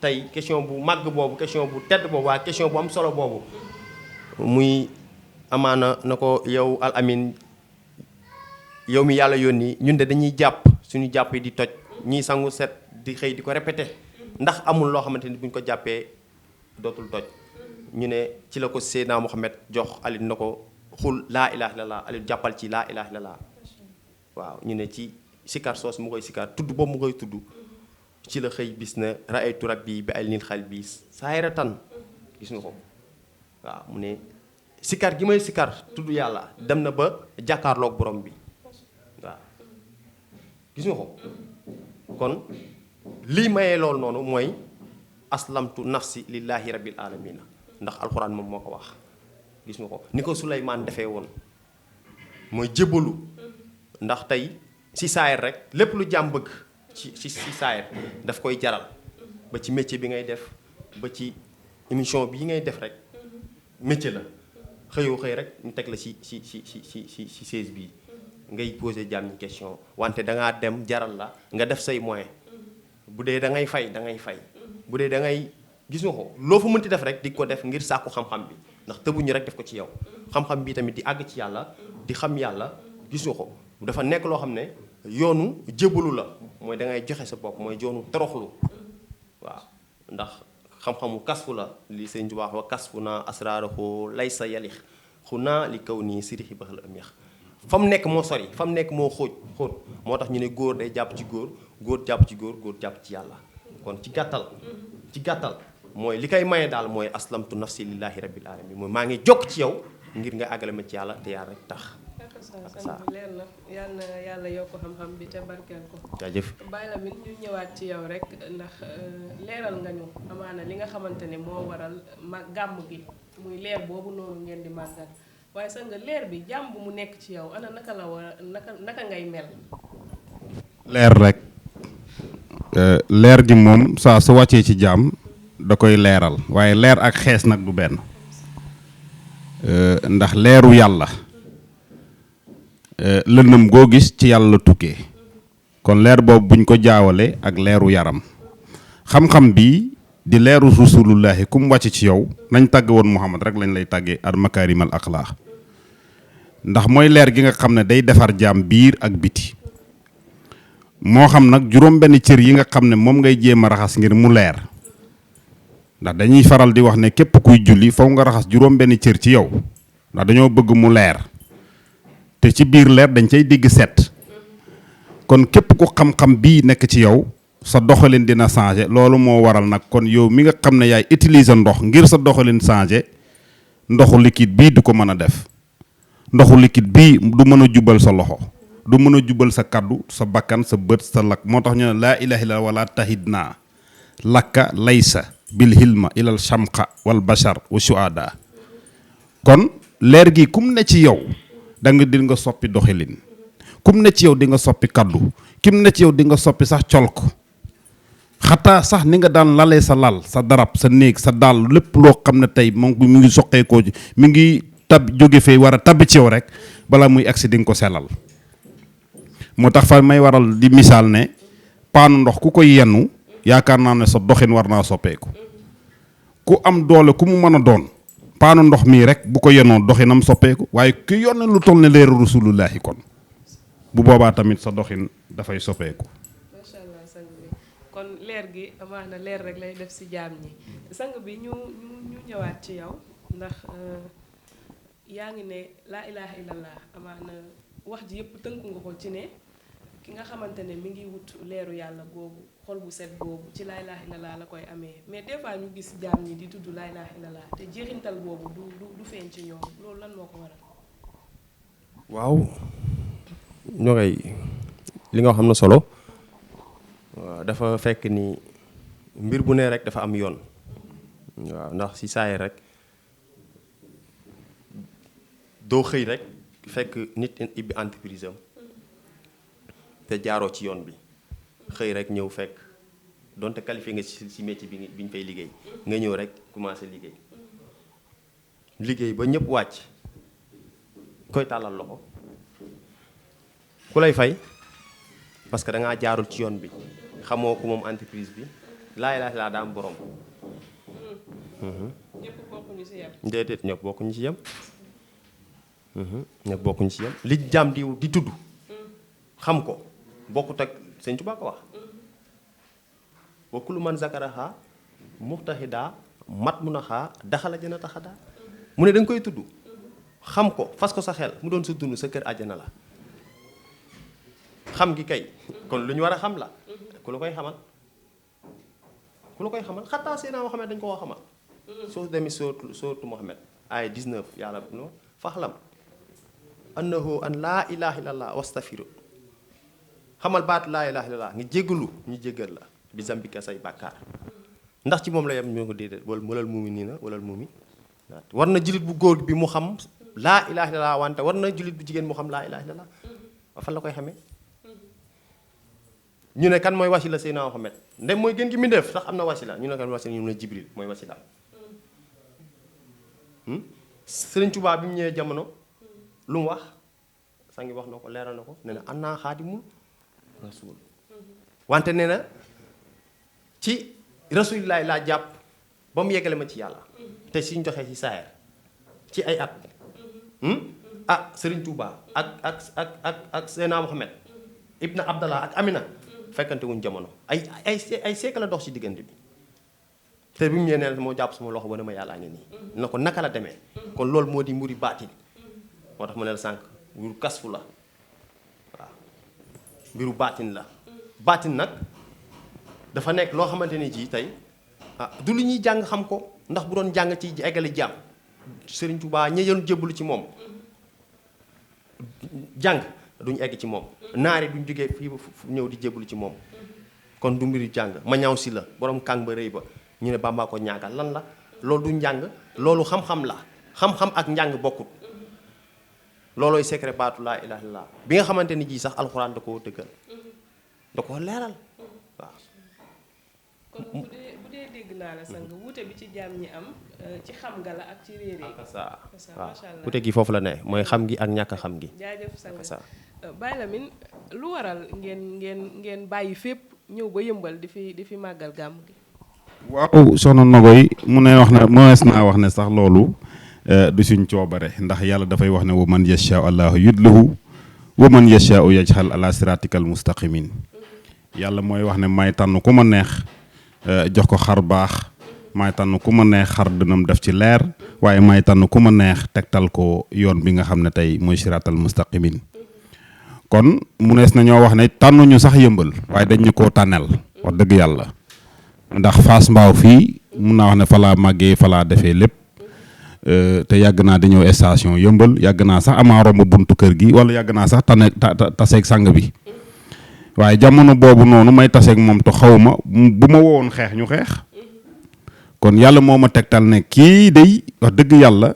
tey question bu màgg boobu question bu tedd boobu waaye question bu am solo boobu muy amaana na ko yow Al Amine yow mi yàlla yónni ñun de dañuy jàpp suñu jàpp yi di toj ñii sangu set di xëy di ko répété ndax amul loo xamante ni buñ ko jàppee dootul toj ñu ne ci la ko Seydina Muhammad jox Aline na ko xul laa ilaaha illallaah Aline jàppal ci laa ilaaha illallaah waaw ñu ne ci sikar soos mu koy sikar tudd boobu mu koy tudd ci la xëy bis na raaytu rabbi bi ay nil xal biis saayiratan gis nga ko waaw mu ne sikar gi may sikar tudd yàlla dem na ba jàkkaarloog borom bi waaw gis nga ko kon lii mayee loolu noonu mooy aslamtu nafsi lillahi rabbil alamina ndax alxuraan moom moo ko wax gis nga ko ni ko Suleymaan defee woon mooy jébbalu ndax tey si saayir rek lépp lu jàmm bëgg ci saayir daf koy jaral ba ci métier bi ngay def ba ci émission bi ngay def rek métier la xëyoo xëy rek ñu teg la ci chaise bii ngay poser jàmm ñi question wante dangaa dem jaral la nga def say moyen bu dee da ngay fay da ngay fay bu dee da ngay gis nga ko loo fa mënti def rek di ko def ngir sàkku xam-xam bi ndax tëbuñu rek def ko ci yow xam-xam bi tamit di àgg ci yàlla di xam yàlla gis nga ko dafa nekk loo xam ne yoonu jébbalu la mooy da ngay joxe sa bopp mooy yoonu toroxlu waaw ndax xam-xamu kasfu la li sëñ bi wax wa kasfu naa asraarahu laysa yalix xunaa li kaw nii sirixi bax la am yax fa mu nekk moo sori fa mu nekk moo xóot moo tax ñu ne góor day jàpp ci góor góor jàpp ci góor góor jàpp ci yàlla kon ci gàttal mooy li koy maye daal mooy aslamtu nafsi lillahi rabbil alamin mooy maa ngi jokk ci yow ngir nga àggale ma ci yàlla te yàlla rek tax leer na yàlla yokk xam-xam bi te barkeel ko jaajëf Baye Lamine ñu ñëwaat ci yow rek ndax leeral nga ñu amaana li nga xamante ne moo waral gàmm gi muy leer boobu noonu ngeen di màggal waaye sax nga leer bi jàmm bu mu nekk ci yow ana naka la war naka ngay mel leer rek leer gi moom saa su wàccee ci jaam da koy leeral waaye leer ak xees nag du benn ndax leeru yàlla lëndëm goo gis ci yàlla la tukkee kon leer boobu buñ ko jaawale ak leeru yaram xam-xam bi di leeru rasulullahi ku mu wàcc ci yow nañ tàgg woon Muhammad rek lañ lay tàggee al makarimal axlaax ndax mooy leer gi nga xam ne day defar jaam biir ak biti moo xam nag juróom benn cër yi nga xam ne moom ngay jéem a raxas ngir mu leer ndax dañuy faral di wax ne képp kuy julli faw nga raxas juróom benn cër ci yow ndax dañoo bëgg mu leer te ci biir leer dañ cay digg set kon képp ku xam-xam bii nekk ci yow sa doxalin dina changer loolu moo waral nag kon yow mi nga xam ne yaay utiliser ndox ngir sa doxalin changer ndoxu liquide bii du ko mën a def ndoxu liquide bii du mën a jubal sa loxo du mën a jubal sa kaddu sa bakkan sa bët sa lakk moo tax ñu ne laa ilaha illa wala tahidna lakka laysa bil hilma ilal shamqa wal bashar wa shuada kon leer gi kum ne ci yow da nga di nga soppi doxalin kum ne ci yow di nga soppi kaddu kim ne ci yow di nga soppi sax colk xataa sax ni nga daan lalee sa lal sa darab sa néeg sa daal lépp loo xam ne tey moom mi ngi soqeekoo ji mi ngi tab jóge fee war a tabbi ci yow rek balaa muy agsi di nga ko sellal moo tax fa may waral di misaal ne paanu ndox ku koy yennu yaakaar naa ne sa doxin war naa soppeeku ku am doole ku mu mën a doon paanu ndox mii rek bu ko yenoon doxinam soppeeku waaye ku yónnee lu toll ne leeru rasulullahi kon bu boobaa tamit sa doxin dafay soppeeku. macha allah sang bi kon leer gi amaana leer rek lay def si jaam ñi sang bi ñu ñëwaat ci yow ndax yaa ngi ne laa ilaha illallah amaana wax ji yëpp tënku nga ko ci ne ki nga xamante ne mi ngi wut leeru yàlla googu xol bu set boobu ci laa ilaha illallah la koy amee mais des fois ñu gis jaam ñi di tudd laa ilaha illallah te jeexintal boobu du feeñ ci ñoom loolu lan moo ko waral. waaw ñoo koy li nga wax am na solo waaw dafa fekk ni mbir bu ne rek dafa am yoon waaw ndax si saay rek doo xëy rek fekk nit ibbi entreprise am te jaaroo ci yoon bi xëy rek ñëw fekk donte qualifié nga ci métier bi ñu fay liggéey nga ñëw rek commencé liggéey ba ñëpp wàcc koy tàllal loxo ku lay fay parce que da ngaa jaarul ci yoon bi xamoo ko moom entreprise bi laa daa am borom. ñëpp bokkuñu si yem. déedéet ñëpp bokkuñu ci yem. ñëpp bokkuñu ci yem li jaam di tudd. xam ko bokkut ak Sëñ Tuubaa ko wax. wa kullu man zakaraha muxtahidaa matmunaha daxala jannata xadaa mu ne da nga koy tudd. xam ko fas ko sa xel mu doon sa dund sa kër àjjana la. xam gi kay kon lu ñu war a xam la. ku la koy xamal xataa Seydina Muhammad dañ ko woo xamal. soo demee sootu Muhammad ay 19 yàlla no faxlam annahu an laa ilaha illallah wastafiru xamal baatu laa ilaha illallah nga jéggalu ñu jéggal la bi zambika say bàkkaar ndax ci moom la yem ñoo ko déedéet wala walal muumi nii na walal muumi war na jullit bu góor bi mu xam laa ilaha illallah wante war na jullit bu jigéen mu xam laa ilaha illallah fan la koy xamee ñu ne kan mooy wasila Seydina Muhammad ndem mooy gën gi mi def sax am na wasila ñu ne kan wasila ñu ne Jibril mooy wasila Sëriñ Tuubaa bi mu ñëwee jamono lu mu wax sangi wax na ko leeral na ko nee na annaa xaadimul rasul wante nee na ci rasulillahi laa jàpp ba mu yeggale ma ci yàlla te suñ joxee ci saayar ci ay at Sëriñ Tuubaa ak Seydina Muhammad ibna Abdallah ak Amina fekkante wuñ jamono ay siècle la dox ci diggante bi te bi mu ñëwee nee na moo jàpp sama loxo ba ne ma yàllaa ngi nii na ko naka la demee kon loolu moo di mbiri baatin moo tax ma ne la sànq mbiru kasfu la waaw mbiru baatin la baatin nag dafa nekk loo xamante ni ji tey du lu ñuy jàng xam ko ndax bu doon jàng ci eggale jaam Sëriñ Tuubaa ñi doon jébbalu ci moom jàng duñ egg ci moom naari duñ jógee fii ñëw di jébbalu ci moom kon du mbiru jàng ma ñaaw si la borom kàng ba rëy ba ñu ne Bàmbaa ko ñaagal lan la loolu du njàng loolu xam-xam la xam-xam ak njàng bokkut loolooy secret baatu laa ilaaha illallaah bi nga xamante ni ji sax alxuraan da koo dëggal da koo leeral waaw. kon bu dee dégg naa la sang wuute bi ci jaam ñi am ci xam nga la ak ci réer yi. waaw wuute gi foofu la ne mooy xam gi ak ñàkk xam gi. jaajëf sang Baye Lamine lu waral ngeen bàyyi fépp ñëw ba yëmbal di fi màggal gàmm gi. waaw soxna Nogoy mu ne wax ne mënees naa wax ne sax loolu du suñ coobare ndax yàlla dafay wax ne wa man yashaa allahu yudlahu wa man yashaa yajxal ala siratikal mustaqimin yàlla mooy wax ne may tànn ku ma neex jox ko xar baax may tànn ku ma neex xar dënam def ci leer waaye may tànn ku ma neex tegtal ko yoon bi nga xam ne tey mooy siratal mustaqimin kon mënees na ñoo wax ne tànnuñu sax yëmbal waaye dañ ñu koo tànnel wax dëgg yàlla ndax Fass Mbao fii mun naa wax ne falaa màggee falaa defee lépp te yàgg naa di ñëw station yëmbal yàgg naa sax amaa romb buntu kër gi wala yàgg naa sax taseeg sang bi waaye jamono boobu noonu may taseeg moom te xaw ma bu ma wowoon xeex ñu xeex kon yàlla moo ma tegtal ne kii day wax dëgg yàlla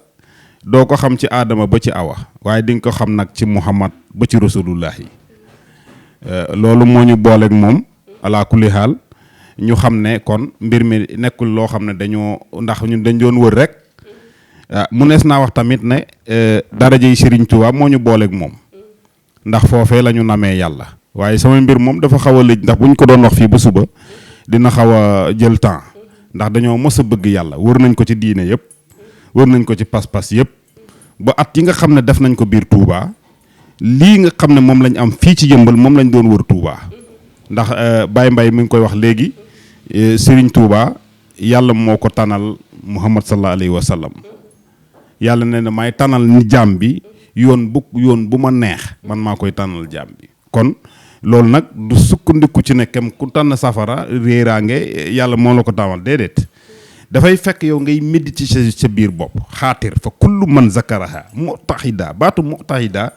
doo ko xam ci aadama ba ci awa waaye di nga ko xam nag ci Muhammad ba ci rasulullahi loolu moo ñu booleeg moom ala kulli haal ñu xam ne kon mbir mi nekkul loo xam ne dañoo ndax ñun dañ doon wër rek mu nees naa wax tamit ne darajey Serigne Touba moo ñu booleeg moom ndax foofee la ñu namee yàlla waaye sama mbir moom dafa xaw a lëj ndax bu ñu ko doon wax fii ba suba dina xaw a jël temps ndax dañoo mos a bëgg yàlla wër nañ ko ci diine yëpp wër nañ ko ci pas-pas yëpp ba at yi nga xam ne def nañ ko biir Touba lii nga xam ne moom lañ am fii ci Yëmbal moom lañ doon wër Touba ndax Baye Mbaye mi ngi koy wax léegi Serigne Touba yàlla moo ko tànnal Muhammad sallallahu alayhi wa sallam yàlla nee na may tànnal ni jaam bi yoon bu ma neex man maa koy tànnal jaam bi kon loolu nag du sukkandiku ci ne kem ku tànn safara réeraange yàlla moo la ko tànnal déedéet dafay fekk yow ngay méditer ci sa biir bopp xaatir fa kullu man zakaraha mu'tahida baatu mu'tahida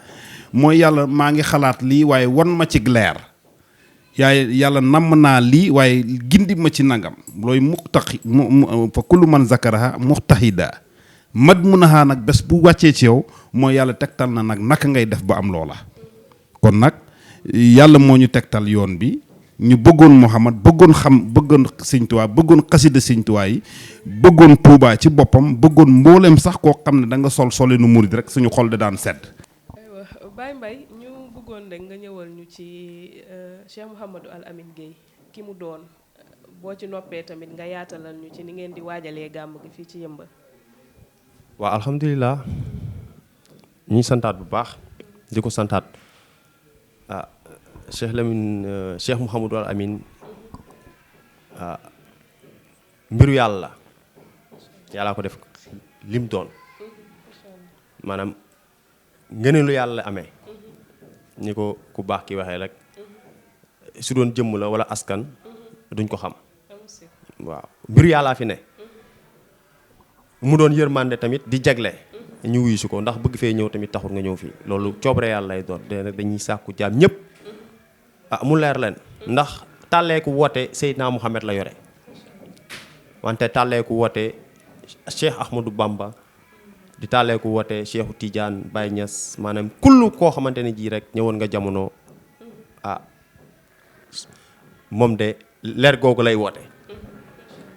mooy yàlla maa ngi xalaat lii waaye wan ma ci leer yàlla namm naa lii waaye gindi ma ci nangam looy fa kullu man zakaraha mu'tahida mad munaha nag bés bu wàccee ci yow mooy yàlla tegtal na nag naka ngay def ba am loola kon nag yàlla moo ñu tegtal yoon bi ñu bëggoon Muhammad bëggoon Sëñ Tuubaa bëggoon xasida Sëñ Tuubaa yi bëggoon Tuubaa ci boppam bëggoon mbooleem sax koo xam ne da nga solinu murid rek suñu xol da daan sedd. aywa Baye Mbaye ñu bëggoon rek nga ñëwal ñu ci Cheikh Mouhamadou Al Amine Gueye ki mu doon boo ci noppee tamit nga yaatalal ñu ci ni ngeen di waajalee gàmm gi fii ci Yëmbal. waaw alhamdulilah ñuy santaat bu baax di ko santaat Cheikh Mouhamadou Al Amine mbiru yàlla yàllaa ko def lim doon maanaam ngëneelu yàlla amee ni ko ku baax ki waxee rek su doon jëmm la wala askan duñ ko xam waaw mbiru yàllaa fi ne mu doon yërmande tamit di jagle ñu wuyu si ko ndax bëgg fee ñëw tamit taxul nga ñëw fii loolu coobare yàlla lay doon de dañuy sàkku jaam ñëpp mu leer leen ndax tàlleeku woote Seydina Muhammad la yore wante tàlleeku woote Cheikh Ahmadou Bamba di tàlleeku woote Cheikhu Tidiane Baye Niass maanaam kullu koo xamante ne jii rek ñëwoon nga jamono moom de leer googu lay woote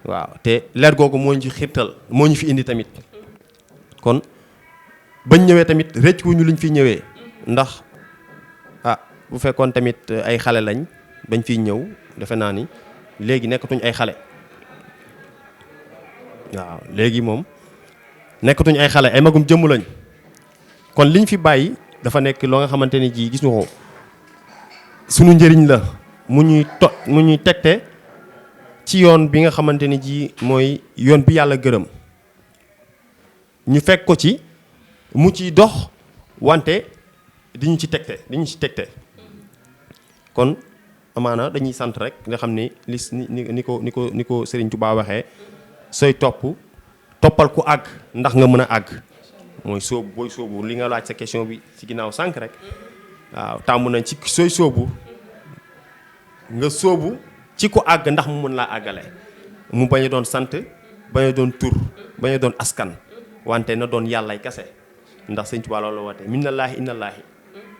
waaw te leer googu moo ñu ci xirtal moo ñu fi indi tamit kon bañ ñëwee tamit rëcc wuñu luñ fi ñëwee ndax bu fekkoon tamit ay xale lañ bañ fiy ñëw defe naa ni léegi nekkatuñ ay xale waaw léegi moom nekkatuñ ay xale ay magum jëmm lañ kon liñ fi bàyyi dafa nekk loo nga xamante ni ji gis nga ko sunu njëriñ la mu ñuy tegte ci yoon bi nga xamante ni ji mooy yoon bi yàlla gërëm ñu fekk ko ci mu ciy dox wante diñu ci tegte kon amaana dañuy sant rek nga xam ni ni ko Serigne Touba waxee sooy toppal ku àgg ndax nga mën a àgg mooy booy sóobu li nga laaj sa question bi ci ginnaaw sànq rek waaw tàmm nañ ci sooy sóobu nga sóobu ci ku àgg ndax mu mën laa àggale mu bañ a doon sant bañ a doon tur bañ a doon askan wante na doon yàllay kase ndax Sëñ Tuubaa loolu la woote minnallaahi innallaahi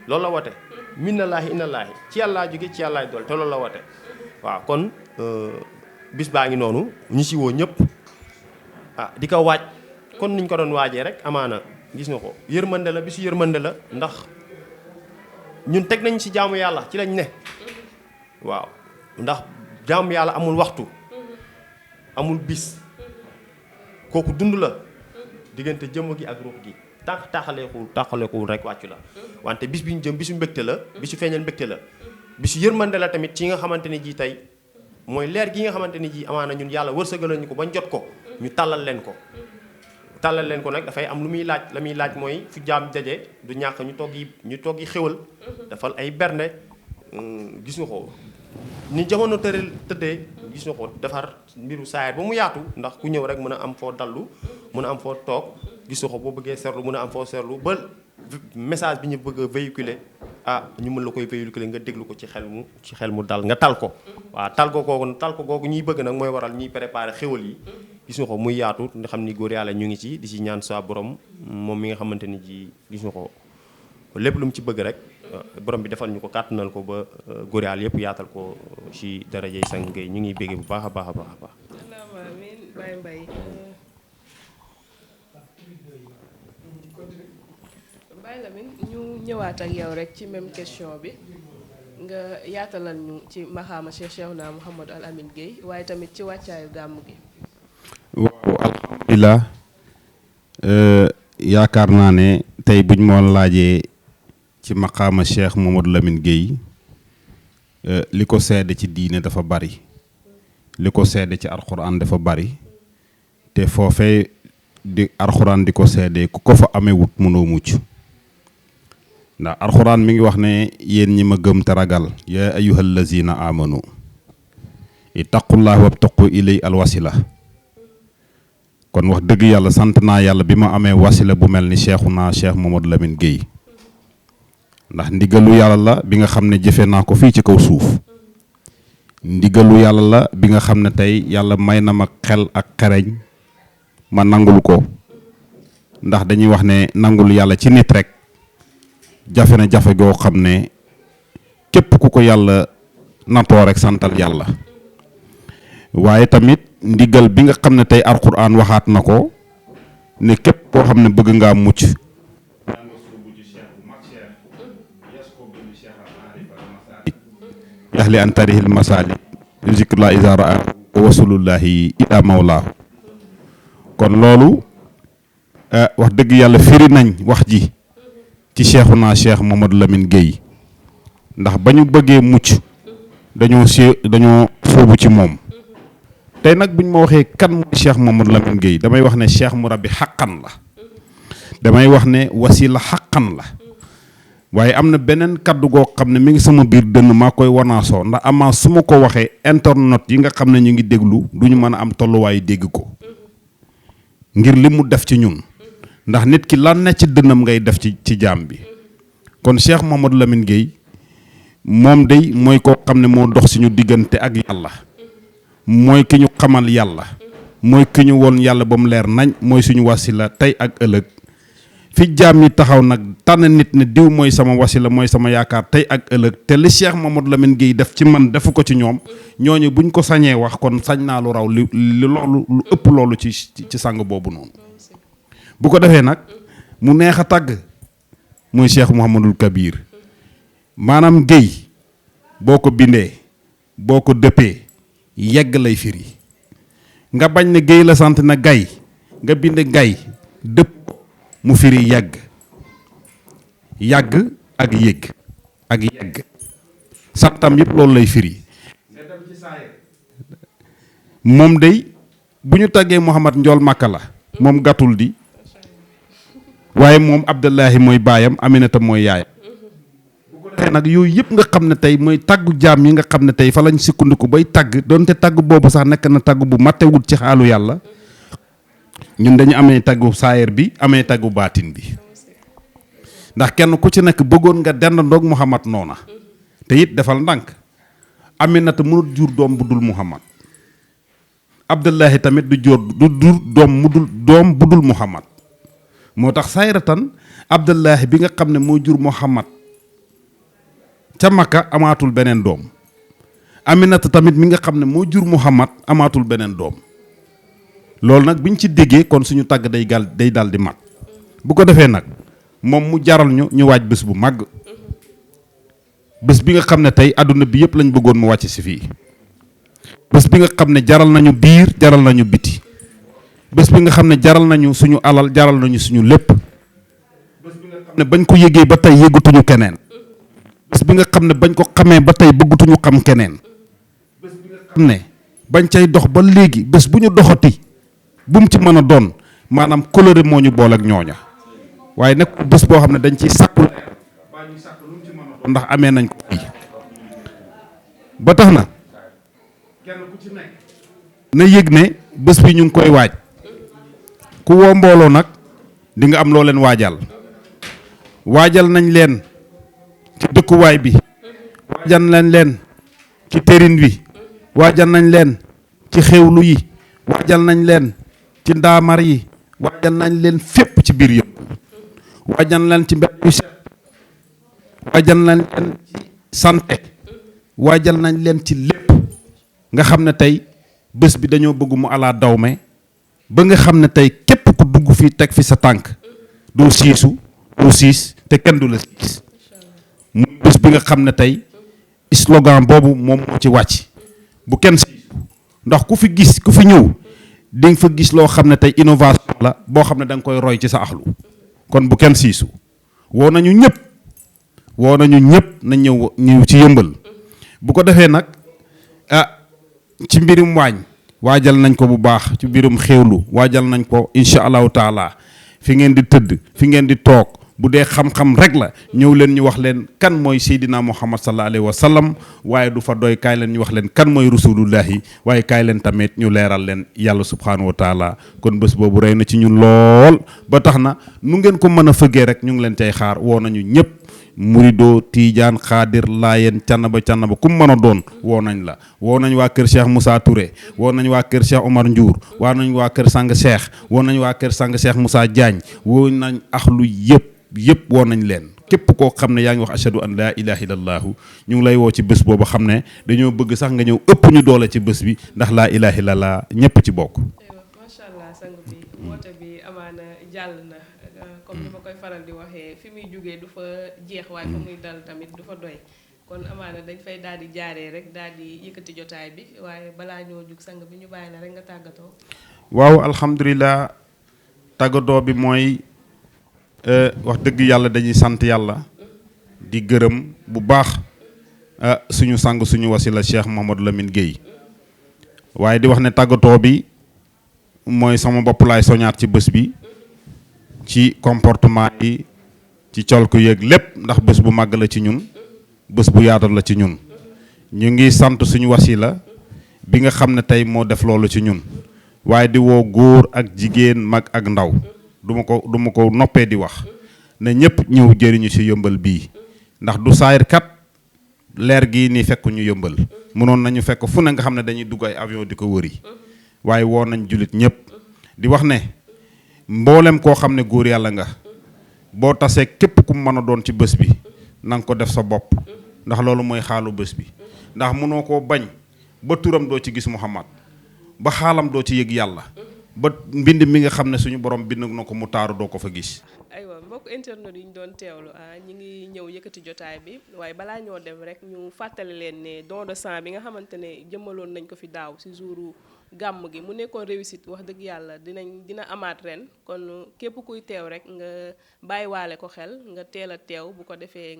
loolu la woote minnallaahi innallaahi ci yàllaa jóge ci yàllaay dool te loolu la woote waaw kon bis baa ngi noonu ñu si woo ñëpp di ko waaj kon niñ ko doon waajee rek amaana gis nga ko yërmande la bisu yërmande la ndax ñun teg nañ ci jaamu yàlla ci lañ ne waaw ndax jaamu yàlla amul waxtu amul bis kooku dund la diggante jëmm gi ak ruux gi tànk taxaleekuwul rek wàccu la wante bis bi ñu jëm bisu mbégte la bisu feeñal mbégte la bisu yërmande la tamit ci nga xamante ni ji tey mooy leer gi nga xamante ni ji amaana ñun yàlla wërsëgal nañu ko bañ jot ko ñu tàllal leen ko nag dafay am lu muy laaj la muy laaj mooy fu jaam daje du ñàkk ñu toggi xéwal dafal ay bernde gis nga ko ni jamono tëddee gis nga ko defar mbiru saayir ba mu yaatu ndax ku ñëw rek mën a am foo dallu mën a am foo toog gis nga ko boo bëggee seetlu mën a am foo seetlu ba message bi ñu bëgg a véhiculer ñu mën la koy véhiculer nga déglu ko ci xel mu dal nga tal ko waaw tal ko googu ñuy bëgg nag mooy waral ñuy préparer xéwal yi gis nga ko muy yaatu nga xam ni góor yàlla ñu ngi ci di ci ñaan sa borom moom mi nga xamante ni ji gis nga ko lépp lu mu ci bëgg rek borom bi defal ñu ko kàttanal ko ba góor yàlla yëpp yaatal ko ci darajey sang Gueye ñu ngi béggee bu baax a baax a baax a baax. amiin Baye Mbaye Baye Lamine ñu ñëwaat ak yow rek ci même question bi nga yaatalal ñu ci maxaama Cheikh Cheikhouna Mouhamadou Al Amine Gueye waaye tamit ci wàccaayu gàmmu gi. waaw alhamdulilah yaakaar naa ne tey buñ moo laajee ci maqaama Cheikh Mouhamadou Lamine Gueye li ko seede ci diine dafa bari li ko seede ci alxuraan dafa bari te foofee di alxuraan di ko seede ku ko fa amee wut mënoo mucc ndax alxuraan mi ngi wax ne yéen ñi ma gëm te ragal yaa ayyuhal lazina amanu ittaqullaha wabtaqu ilay alwasila kon wax dëgg yàlla sant naa yàlla bi ma amee wasila bu mel ni Cheikhouna Cheikh Mouhamadou Lamine Gueye ndax ndigalu yàlla la bi nga xam ne jëfe naa ko fii ci kaw suuf ndigalu yàlla la bi nga xam ne tey yàlla may na ma xel ak xereñ ma nangul ko ndax dañuy wax ne nangul yàlla ci nit rek jafe na jafe goo xam ne képp ku ko yàlla natoo rek santal yàlla waaye tamit ndigal bi nga xam ne tey alxuraan waxaat na ko ne képp koo xam ne bëgg ngaa mucc yaxli an tarihil masalik zikrullah iza raa wa wasulullahi ila mawlaahu kon loolu wax dëgg yàlla firi nañ wax ji ci Cheikhouna Cheikh Mouhamadou Lamine Gueye ndax ba ñu bëggee mucc dañoo sóobu ci moom tey nag buñ ma waxee kan mooy Cheikh Mouhamadou Lamine Gueye damay wax ne cheikh murabbi xaqan la damay wax ne wasila xaqan la waaye am na beneen kaddu goo xam ne mi ngi sama biir dënn maa koy wanaasoo ndax amaa su ma ko waxee internet yi nga xam ne ñu ngi déglu du ñu mën a am tolluwaayu dégg ko ngir li mu def ci ñun ndax nit ki lan ne ci dënnam ngay def ci jaam bi kon Cheikh Mouhamadou Lamine Gueye moom day mooy koo xam ne moo dox suñu diggante ak yàlla mooy ki ñu xamal yàlla mooy ki ñu woon yàlla ba mu leer nañ mooy suñu wasila tey ak ëllëg fi jaam ñi taxaw nag tànn nit ne diw mooy sama wasila mooy sama yaakaar tey ak ëllëg te li Cheikh Mouhamadou Lamine Gueye def ci man defu ko ci ñoom ñooñu buñ ko sañee wax kon sañ naa lu raw li loolu lu ëpp loolu ci sang boobu noonu bu ko defee nag mu neex a tàgg muy Cheikh Mouhamadul Kabir maanaam Gueye boo ko bindee boo ko dëppee yegg lay firi nga bañ ne Gueye la sant na gay nga bind gay dëpp mu firi yàgg ak yëgg ak yegg santam yëpp loolu lay firi moom day bu ñu tàggee Mouhamad njool Makka la moom gàttul di waaye moom Abdullahi mooy baayam Aminata mooy yaayam bu ko defee nag yooyu yëpp nga xam ne tey mooy tàggu jaam yi nga xam ne tey fa lañ sukkandiku bay tàgg donte tàgg boobu sax nekk na tàgg bu mattewut ci xaalu yàlla ñun dañu amee tàggu saayir bi amee tàggu baatin bi ndax kenn ku ci nekk bëggoon nga dendandoog Muhammad noona te it defal ndànk Aminata mënut jur doom bu dul Muhammad Abdullahi tamit du jur doom bu dul Muhammad moo tax sayratan Abdullahi bi nga xam ne moo jur Muhammad ca Makka amaatul beneen doom Aminata tamit mi nga xam ne moo jur Muhammad amaatul beneen doom loolu nag biñ ci déggee kon suñu tàgg day dal di mat bu ko defee nag moom mu jaral ñu waaj bés bu màgg bés bi nga xam ne tey àdduna bi yëpp lañ bëggoon mu wàcc si fii bés bi nga xam ne jaral nañu biir jaral nañu biti bés bi nga xam ne jaral nañu suñu alal jaral nañu suñu lépp bés bi nga xam ne bañ ko yëgee ba tey yëgatuñu keneen bés bi nga xam ne bañ ko xamee ba tey bëggatuñu xam keneen bés bi nga xam ne bañ cay dox ba léegi bés bu ñu doxati bu mu ci mën a doon maanaam coloré moo ñu boole ak ñooña waaye nag bés boo xam ne dañ ciy sàkku baa ñuy sàkku lu mu ci mën a doon ndax amee nañ ko fii ba tax na kenn ku ci nekk na yëg ne bés bi ñu ngi koy waaj ku woo mbooloo nag di nga am loo leen waajal nañ leen ci dëkkuwaay bi waajal nañ leen ci tërin bi waajal nañ leen ci xewlu yi waajal nañ leen ci ndaamar yi waajal nañ leen fépp ci biir yëpp waajal nañ ci mbedd yu set waajal nañ leen ci santé waajal nañ leen ci lépp nga xam ne tey bés bi dañoo bëgg mu alaa dawme ba nga xam ne tey képp ku dugg fii teg fi sa tànk doo siisu doo siis te kenn du la siis muy bés bi nga xam ne tey slogan boobu moom moo ci wàcc bu kenn si ndax ku fi gis ku fi ñëw di nga fa gis loo xam ne tey innovation la boo xam ne da nga koy roy ci sa axlu kon bu kenn siisu woo nañu ñëpp na ñëw ci yëmbal bu ko defee nag ci mbirum waañ waajal nañ ko bu baax ci mbirum xéewlu waajal nañ ko incha allahu taala fi ngeen di tëdd fi ngeen di toog bu dee xam-xam rek la ñëw leen ñu wax leen kan mooy Seydina Muhammad sallallahu alayhi wa sallam waaye du fa doy kaay leen ñu wax leen kan mooy rasulullahi waaye kaay leen tamit ñu leeral leen yàlla subhanahu wa taala kon bés boobu rey na ci ñun lool ba tax na nu ngeen ko mën a fëggee rek ñu ngi leen cay xaar woo nañu ñëpp murido tiijaan xaadir laayeen canaba ku mën a doon woo nañ la woo nañ waa kër Cheikh Moussa Touré woo nañ waa kër Cheikh Omar Ndiour woo nañ waa kër sang Cheikh woo nañ waa kër sang Cheikh Moussa Diagne woo nañ axlu yëpp woo nañ leen képp koo xam ne yaa ngi wax ashadu an laa ilaha illallahu ñu ngi lay woo ci bés boobu xam ne dañoo bëgg sax nga ñëw ëpp ñu doole ci bés bi ndax laa ilaha illallah ñëpp ci bokk. macha allah sang bi woote bi amaana jàll na comme ni ma koy faral di waxee fi muy jógee du fa jeex waaye fa muy dal tamit du fa doy kon amaana dañ fay daal di jaaree rek daal di yëkkati jotaay bi waaye balaa ñoo jug sang bi ñu bàyyi la rek nga tàggatoo. waaw alhamdulilah tàggatoo bi mooy. wax dëgg yàlla dañuy sant yàlla di gërëm bu baax suñu sang suñu wasila Cheikh Mouhamadou Lamine Gueye waaye di wax ne tàggatoo bi mooy sama bopp laay soñaat ci bés bi ci comportement yi ci colku yeeg lépp ndax bés bu màgg la ci ñun bés bu yaatal la ci ñun ñu ngi sant suñu wasila bi nga xam ne tey moo def loolu ci ñun waaye di woo góor ak jigéen mag ak ndaw du ma ko noppee di wax ne ñëpp ñëw jëriñu ci yëmbal bii ndax du saayir kat leer gii nii fekk ñu yëmbal mënoon nañu fekk fu ne nga xam ne dañuy dugg ay avion di ko wëri waaye woo nañ jullit ñëpp di wax ne mboolem koo xam ne góor yàlla nga boo tasee képp ku mën a doon ci bés bi na nga ko def sa bopp ndax loolu mooy xaalu bés bi ndax mënoo koo bañ ba turam doo ci gis Muhammad ba xaalam doo ci yëg yàlla ba mbind mi nga xam ne suñu borom bind na ko mu taaru doo ko fa gis. aywa mbokk internet yi ñu doon teewlu ñi ngi ñëw yëkkati jotaay bi waaye balaa ñoo dem rek ñu fàttali leen ne don de sang bi nga xamante ne jëmmaloon nañ ko fi daaw si jouru gàmm gi mu nekkoon réussite wax dëgg yàlla dina amaat ren kon képp kuy teew rek nga bàyyiwaale ko xel nga teel a teew bu ko defee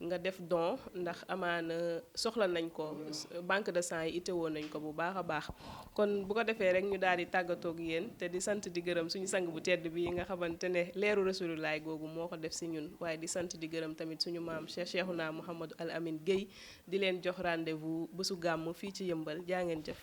nga def don ndax amaana soxla nañ ko banque de sang yi itteewoon nañ ko bu baax a baax kon bu ko defee rek ñu daal di tàggatoo ak yéen te di sant di gërëm suñu sang bu tedd bi nga xamante ne leeru Rasulullaay googu moo ko def si ñun waaye di sant di gërëm tamit suñu maam Cheikhouna Mouhamadou Al Amine Gueye di leen jox rendez-vous bésu gàmm fii ci Yëmbal jaa ngeen jëf.